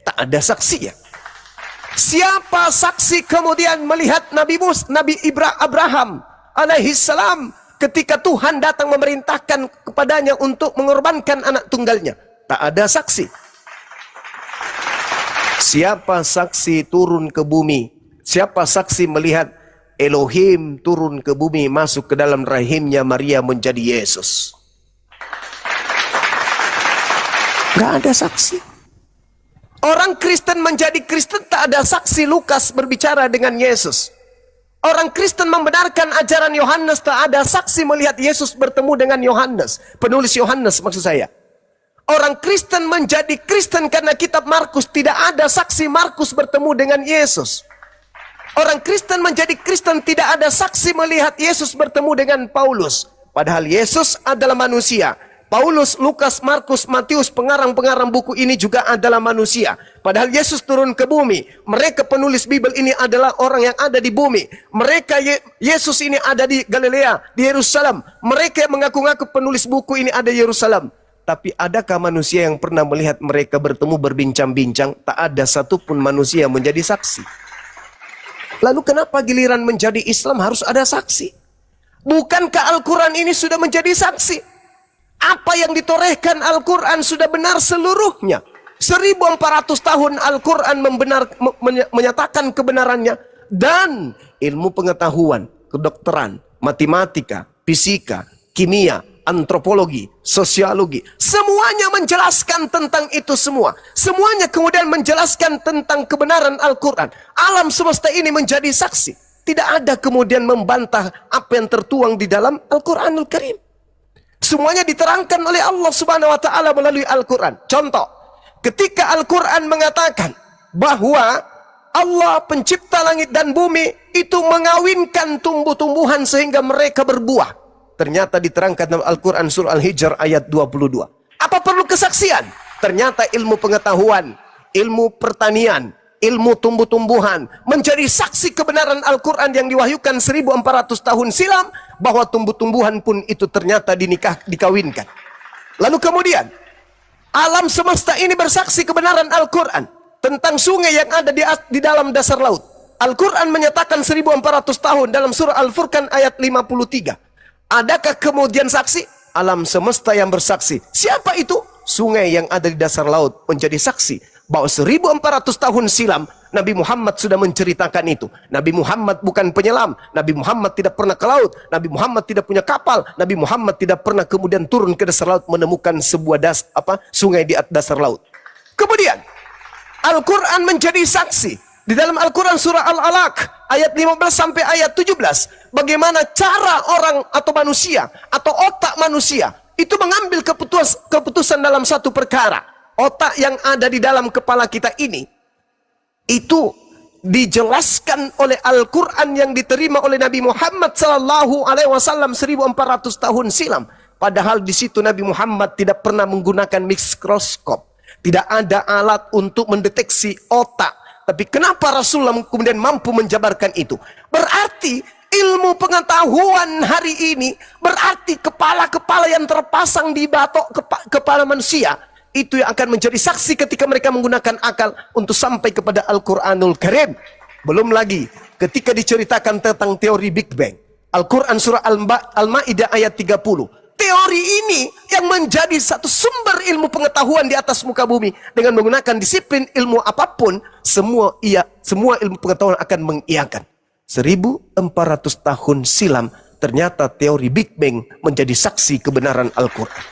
Tak ada saksinya. Siapa saksi kemudian melihat Nabi Abraham alaihissalam ketika Tuhan datang memerintahkan kepadanya untuk mengorbankan anak tunggalnya? Tak ada saksi. Siapa saksi turun ke bumi? Siapa saksi melihat Elohim turun ke bumi, masuk ke dalam rahimnya Maria menjadi Yesus? Gak ada saksi. Orang Kristen menjadi Kristen tak ada saksi Lukas berbicara dengan Yesus. Orang Kristen membenarkan ajaran Yohanes, tak ada saksi melihat Yesus bertemu dengan Yohanes. Penulis Yohanes maksud saya. Orang Kristen menjadi Kristen karena kitab Markus, tidak ada saksi Markus bertemu dengan Yesus. Orang Kristen menjadi Kristen, tidak ada saksi melihat Yesus bertemu dengan Paulus. Padahal Yesus adalah manusia. Paulus, Lukas, Markus, Matius, pengarang-pengarang buku ini juga adalah manusia. Padahal Yesus turun ke bumi. Mereka penulis Bible ini adalah orang yang ada di bumi. Mereka, Yesus ini ada di Galilea, di Yerusalem. Mereka yang mengaku-ngaku penulis buku ini ada di Yerusalem. Tapi adakah manusia yang pernah melihat mereka bertemu berbincang-bincang? Tak ada satupun manusia yang menjadi saksi. Lalu kenapa giliran menjadi Islam harus ada saksi? Bukankah Al-Quran ini sudah menjadi saksi? Apa yang ditorehkan Al-Quran sudah benar seluruhnya. 1400 tahun Al-Quran menyatakan kebenarannya. Dan ilmu pengetahuan, kedokteran, matematika, fisika, kimia, antropologi, sosiologi, semuanya menjelaskan tentang itu semua. Semuanya kemudian menjelaskan tentang kebenaran Al-Quran. Alam semesta ini menjadi saksi. Tidak ada kemudian membantah apa yang tertuang di dalam Al-Quranul Karim. Semuanya diterangkan oleh Allah Subhanahu wa taala melalui Al-Quran. Contoh, ketika Al-Quran mengatakan bahwa Allah pencipta langit dan bumi itu mengawinkan tumbuh-tumbuhan sehingga mereka berbuah. Ternyata diterangkan dalam Al-Quran surah Al-Hijr ayat 22. Apa perlu kesaksian? Ternyata ilmu pengetahuan, ilmu pertanian, ilmu tumbuh-tumbuhan menjadi saksi kebenaran Al-Quran yang diwahyukan 1400 tahun silam, bahwa tumbuh-tumbuhan pun itu ternyata dikawinkan. Lalu kemudian alam semesta ini bersaksi kebenaran Al-Quran tentang sungai yang ada di dalam dasar laut. Al-Quran menyatakan 1400 tahun dalam surah Al-Furqan ayat 53. Adakah kemudian saksi? Alam semesta yang bersaksi. Siapa itu? Sungai yang ada di dasar laut menjadi saksi bahwa 1400 tahun silam Nabi Muhammad sudah menceritakan itu. Nabi Muhammad bukan penyelam, Nabi Muhammad tidak pernah ke laut, Nabi Muhammad tidak punya kapal, Nabi Muhammad tidak pernah kemudian turun ke dasar laut menemukan sebuah sungai di dasar laut. Kemudian Al-Quran menjadi saksi di dalam Al-Quran surah Al-Alaq ayat 15 sampai ayat 17, bagaimana cara orang atau manusia atau otak manusia itu mengambil keputusan dalam satu perkara. Otak yang ada di dalam kepala kita ini itu dijelaskan oleh Al-Quran yang diterima oleh Nabi Muhammad sallallahu alaihi wasallam 1400 tahun silam. Padahal di situ Nabi Muhammad tidak pernah menggunakan mikroskop. Tidak ada alat untuk mendeteksi otak. Tapi kenapa Rasulullah kemudian mampu menjabarkan itu? Berarti ilmu pengetahuan hari ini, berarti kepala-kepala yang terpasang di batok kepala manusia itu yang akan menjadi saksi ketika mereka menggunakan akal untuk sampai kepada Al-Quranul Karim. Belum lagi ketika diceritakan tentang teori Big Bang. Al-Quran surah Al-Ma'idah ayat 30. Teori ini yang menjadi satu sumber ilmu pengetahuan di atas muka bumi. Dengan menggunakan disiplin ilmu apapun, semua ilmu pengetahuan akan mengiyakan. 1400 tahun silam, ternyata teori Big Bang menjadi saksi kebenaran Al-Quran.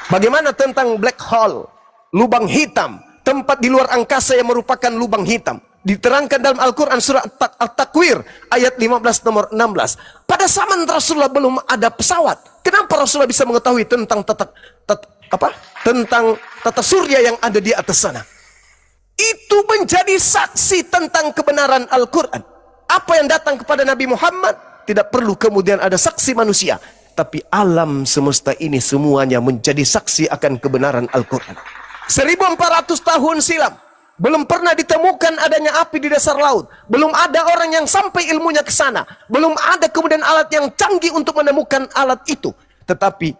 Bagaimana tentang black hole, lubang hitam, tempat di luar angkasa yang merupakan lubang hitam? Diterangkan dalam Al-Quran surah At-Takwir ayat 15 nomor 16. Pada zaman Rasulullah belum ada pesawat. Kenapa Rasulullah bisa mengetahui tentang tata surya yang ada di atas sana? Itu menjadi saksi tentang kebenaran Al-Quran. Apa yang datang kepada Nabi Muhammad tidak perlu kemudian ada saksi manusia. Tapi alam semesta ini semuanya menjadi saksi akan kebenaran Al-Quran. 1400 tahun silam, belum pernah ditemukan adanya api di dasar laut. Belum ada orang yang sampai ilmunya ke sana. Belum ada kemudian alat yang canggih untuk menemukan alat itu. Tetapi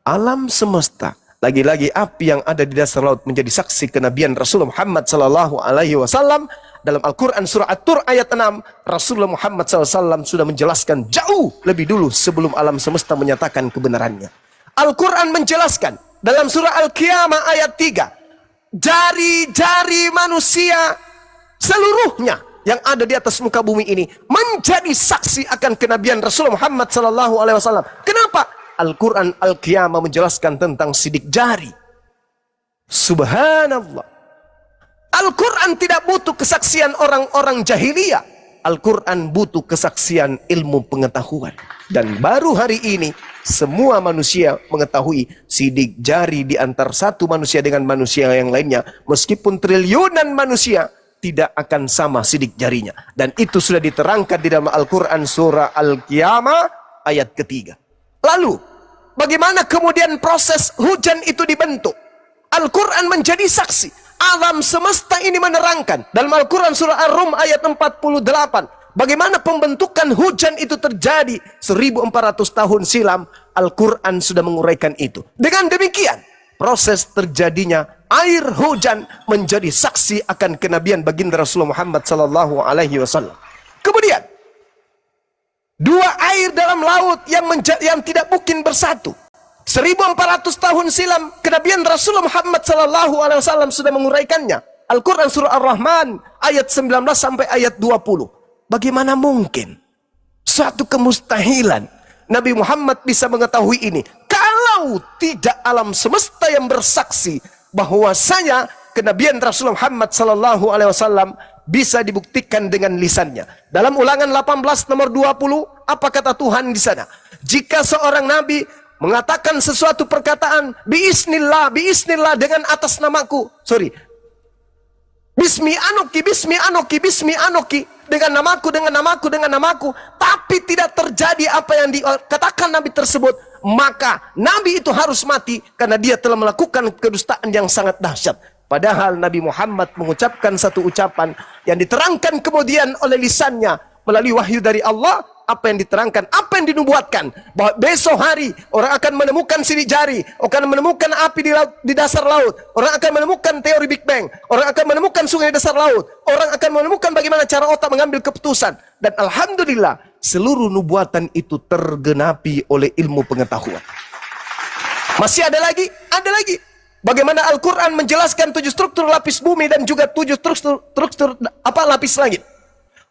alam semesta, lagi-lagi api yang ada di dasar laut menjadi saksi kenabian Rasulullah Muhammad sallallahu alaihi wasallam. Dalam Al-Quran surah At-Tur ayat 6, Rasulullah Muhammad SAW sudah menjelaskan jauh lebih dulu sebelum alam semesta menyatakan kebenarannya. Al-Quran menjelaskan dalam surah Al-Qiyamah ayat 3, jari-jari manusia seluruhnya yang ada di atas muka bumi ini menjadi saksi akan kenabian Rasulullah Muhammad SAW. Kenapa? Al-Quran Al-Qiyamah menjelaskan tentang sidik jari. Subhanallah. Al-Quran tidak butuh kesaksian orang-orang jahiliyah. Al-Quran butuh kesaksian ilmu pengetahuan. Dan baru hari ini semua manusia mengetahui sidik jari di antara satu manusia dengan manusia yang lainnya. Meskipun triliunan manusia tidak akan sama sidik jarinya. Dan itu sudah diterangkan di dalam Al-Quran surah Al-Qiyamah ayat ketiga. Lalu bagaimana kemudian proses hujan itu dibentuk? Al-Quran menjadi saksi. Alam semesta ini menerangkan dalam Al-Quran surah Ar-Rum ayat 48 bagaimana pembentukan hujan itu terjadi 1400 tahun silam. Al-Quran sudah menguraikan itu. Dengan demikian proses terjadinya air hujan menjadi saksi akan kenabian baginda Rasulullah Muhammad sallallahu alaihi wasallam. Kemudian Dua air dalam laut yang tidak mungkin bersatu. 1400 tahun silam kenabian Rasulullah Muhammad sallallahu alaihi wasallam sudah menguraikannya. Al-Quran surah Ar-Rahman ayat 19 sampai ayat 20. Bagaimana mungkin suatu kemustahilan Nabi Muhammad bisa mengetahui ini kalau tidak alam semesta yang bersaksi bahwasanya kenabian Rasulullah Muhammad sallallahu alaihi wasallam bisa dibuktikan dengan lisannya. Dalam Ulangan 18 nomor 20, apa kata Tuhan di sana? Jika seorang nabi mengatakan sesuatu perkataan biisnillah dengan atas namaku, bismi anoki dengan namaku, tapi tidak terjadi apa yang dikatakan nabi tersebut, maka nabi itu harus mati karena dia telah melakukan kedustaan yang sangat dahsyat. Padahal Nabi Muhammad mengucapkan satu ucapan yang diterangkan kemudian oleh lisannya melalui wahyu dari Allah. Apa yang diterangkan, apa yang dinubuatkan, bahwa besok hari orang akan menemukan sidik jari, akan menemukan api di dasar laut, orang akan menemukan teori Big Bang, orang akan menemukan sungai di dasar laut, orang akan menemukan bagaimana cara otak mengambil keputusan. Dan alhamdulillah seluruh nubuatan itu tergenapi oleh ilmu pengetahuan. Masih ada lagi? Ada lagi. Bagaimana Al-Quran menjelaskan 7 struktur lapis bumi dan juga 7 struktur lapis langit.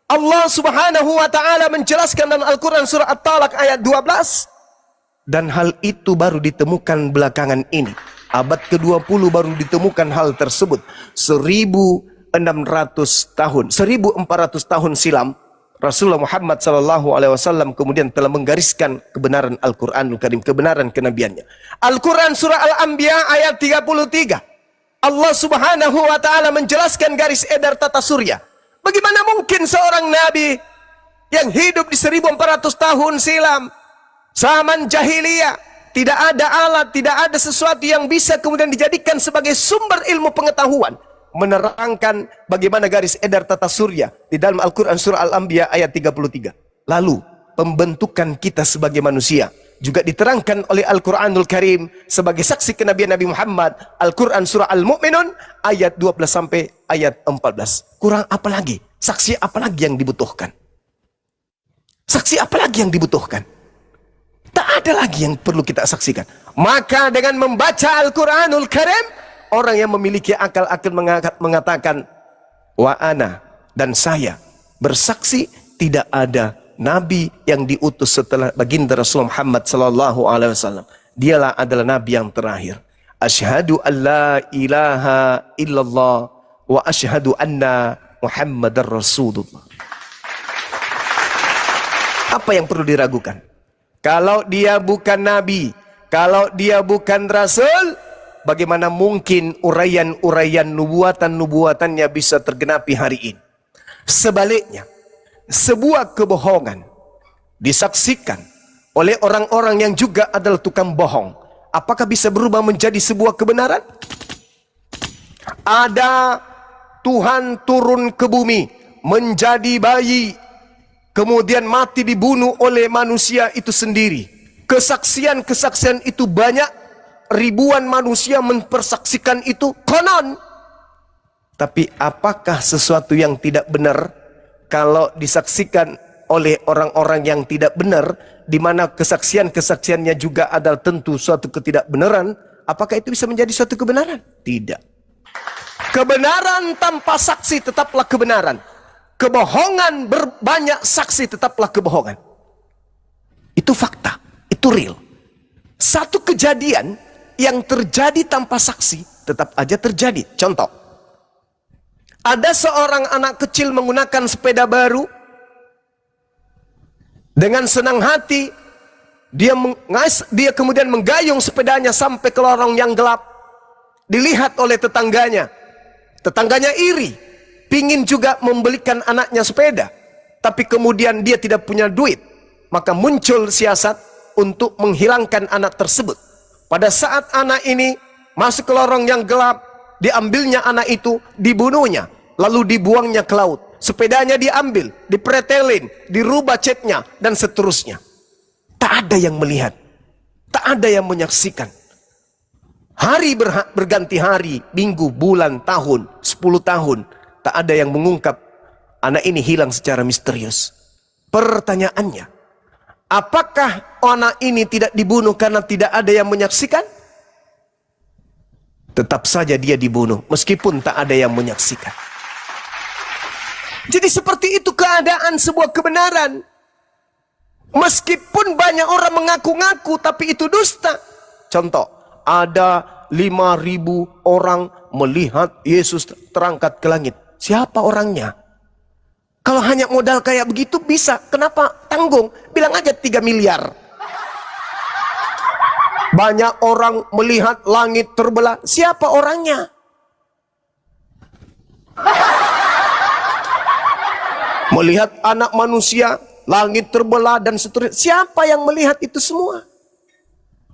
Allah subhanahu wa ta'ala menjelaskan dalam Al-Quran surah At-Talaq ayat 12. Dan hal itu baru ditemukan belakangan ini. Abad ke-20 baru ditemukan hal tersebut. 1400 tahun silam, Rasulullah Muhammad SAW kemudian telah menggariskan kebenaran Al-Quranul Karim, kebenaran kenabiannya. Al-Quran surah Al-Anbiya ayat 33. Allah subhanahu wa ta'ala menjelaskan garis edar tata surya. Bagaimana mungkin seorang nabi yang hidup di 1400 tahun silam, zaman jahiliyah, tidak ada alat, tidak ada sesuatu yang bisa kemudian dijadikan sebagai sumber ilmu pengetahuan, menerangkan bagaimana garis edar tata surya di dalam Al-Quran surah Al-Anbiya ayat 33. Lalu pembentukan kita sebagai manusia juga diterangkan oleh Al-Quranul Karim sebagai saksi kenabian Nabi Muhammad. Al-Quran surah Al-Mu'minun ayat 12 sampai ayat 14. Kurang apa lagi? Saksi apa lagi yang dibutuhkan? Saksi apa lagi yang dibutuhkan? Tak ada lagi yang perlu kita saksikan. Maka dengan membaca Al-Quranul Karim, orang yang memiliki akal akan mengatakan, wa ana, dan saya bersaksi tidak ada nabi yang diutus setelah baginda Rasulullah Muhammad sallallahu alaihi wasallam. Dialah adalah nabi yang terakhir. Asyhadu an la ilaha illallah wa asyhadu anna Muhammadar Rasulullah. Apa yang perlu diragukan? Kalau dia bukan nabi, kalau dia bukan rasul, bagaimana mungkin uraian-uraian nubuatan-nubuatannya bisa tergenapi hari ini? Sebaliknya, sebuah kebohongan disaksikan oleh orang-orang yang juga adalah tukang bohong, apakah bisa berubah menjadi sebuah kebenaran? Ada Tuhan turun ke bumi menjadi bayi, kemudian mati dibunuh oleh manusia itu sendiri. Kesaksian-kesaksian itu banyak, ribuan manusia mempersaksikan itu konon. Tapi apakah sesuatu yang tidak benar kalau disaksikan oleh orang-orang yang tidak benar, di mana kesaksian-kesaksiannya juga adalah tentu suatu ketidakbenaran? Apakah itu bisa menjadi suatu kebenaran? Tidak. Kebenaran tanpa saksi tetaplah kebenaran. Kebohongan berbanyak saksi tetaplah kebohongan. Itu fakta, itu real. Satu kejadian yang terjadi tanpa saksi tetap aja terjadi. Contoh, ada seorang anak kecil menggunakan sepeda baru. Dengan senang hati dia kemudian menggayung sepedanya sampai ke lorong yang gelap. Dilihat oleh tetangganya. Tetangganya iri, pingin juga membelikan anaknya sepeda, tapi kemudian dia tidak punya duit. Maka muncul siasat untuk menghilangkan anak tersebut. Pada saat anak ini masuk ke lorong yang gelap, diambilnya anak itu, dibunuhnya, lalu dibuangnya ke laut. Sepedanya diambil, dipretelin, dirubah catnya, dan seterusnya. Tak ada yang melihat, tak ada yang menyaksikan. Hari berganti hari, minggu, bulan, tahun, 10 tahun, tak ada yang mengungkap anak ini hilang secara misterius. Pertanyaannya, Apakah anak ini tidak dibunuh karena tidak ada yang menyaksikan? Tetap saja dia dibunuh meskipun tak ada yang menyaksikan. Jadi seperti itu keadaan sebuah kebenaran. Meskipun banyak orang mengaku-ngaku tapi itu dusta. Contoh, ada 5.000 orang melihat Yesus terangkat ke langit. Siapa orangnya? Kalau hanya modal kayak begitu bisa. Kenapa tanggung? Bilang aja 3 miliar. Banyak orang melihat langit terbelah. Siapa orangnya? Melihat anak manusia, langit terbelah dan seterusnya. Siapa yang melihat itu semua?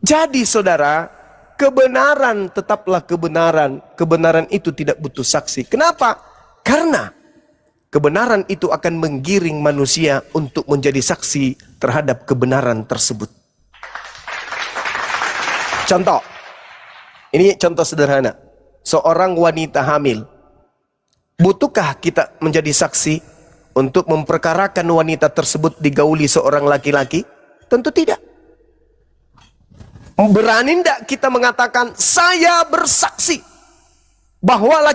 Jadi saudara, kebenaran tetaplah kebenaran. Kebenaran itu tidak butuh saksi. Kenapa? Karena kebenaran itu akan menggiring manusia untuk menjadi saksi terhadap kebenaran tersebut. Contoh, ini contoh sederhana. Seorang wanita hamil. Butuhkah kita menjadi saksi untuk memperkarakan wanita tersebut digauli seorang laki-laki? Tentu tidak. Berani tidak kita mengatakan, saya bersaksi bahwa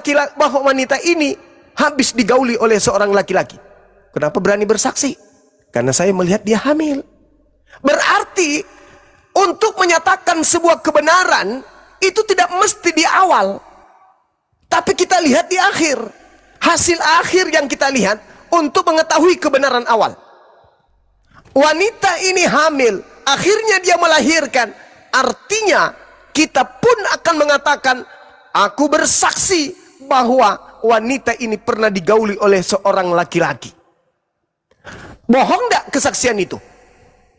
wanita ini habis digauli oleh seorang laki-laki? Kenapa berani bersaksi? Karena saya melihat dia hamil. Berarti untuk menyatakan sebuah kebenaran itu tidak mesti di awal, tapi kita lihat di akhir. Hasil akhir yang kita lihat untuk mengetahui kebenaran awal. Wanita ini hamil, akhirnya dia melahirkan. Artinya kita pun akan mengatakan, aku bersaksi bahwa wanita ini pernah digauli oleh seorang laki-laki. Bohong enggak kesaksian itu?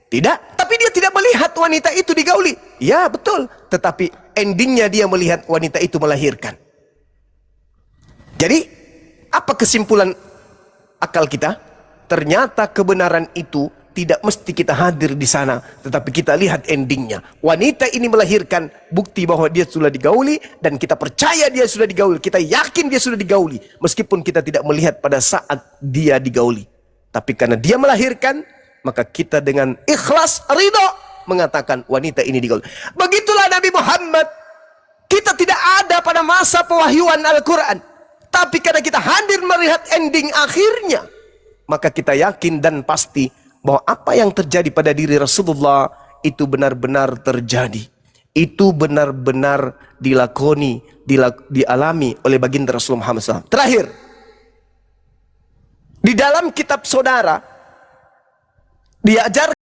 Tidak, tapi dia tidak melihat wanita itu digauli. Ya betul, tetapi endingnya dia melihat wanita itu melahirkan. Jadi, apa kesimpulan akal kita? Ternyata kebenaran itu tidak mesti kita hadir di sana, tetapi kita lihat endingnya. Wanita ini melahirkan, bukti bahwa dia sudah digauli, dan kita percaya dia sudah digauli. Kita yakin dia sudah digauli, meskipun kita tidak melihat pada saat dia digauli. Tapi karena dia melahirkan, maka kita dengan ikhlas, ridho, mengatakan wanita ini digauli. Begitulah Nabi Muhammad. Kita tidak ada pada masa pewahyuan Al-Quran, tapi karena kita hadir melihat ending akhirnya, maka kita yakin dan pasti bahwa apa yang terjadi pada diri Rasulullah itu benar-benar terjadi. Itu benar-benar dilakoni, dialami oleh baginda Rasulullah Muhammad SAW. Terakhir, di dalam kitab saudara diajar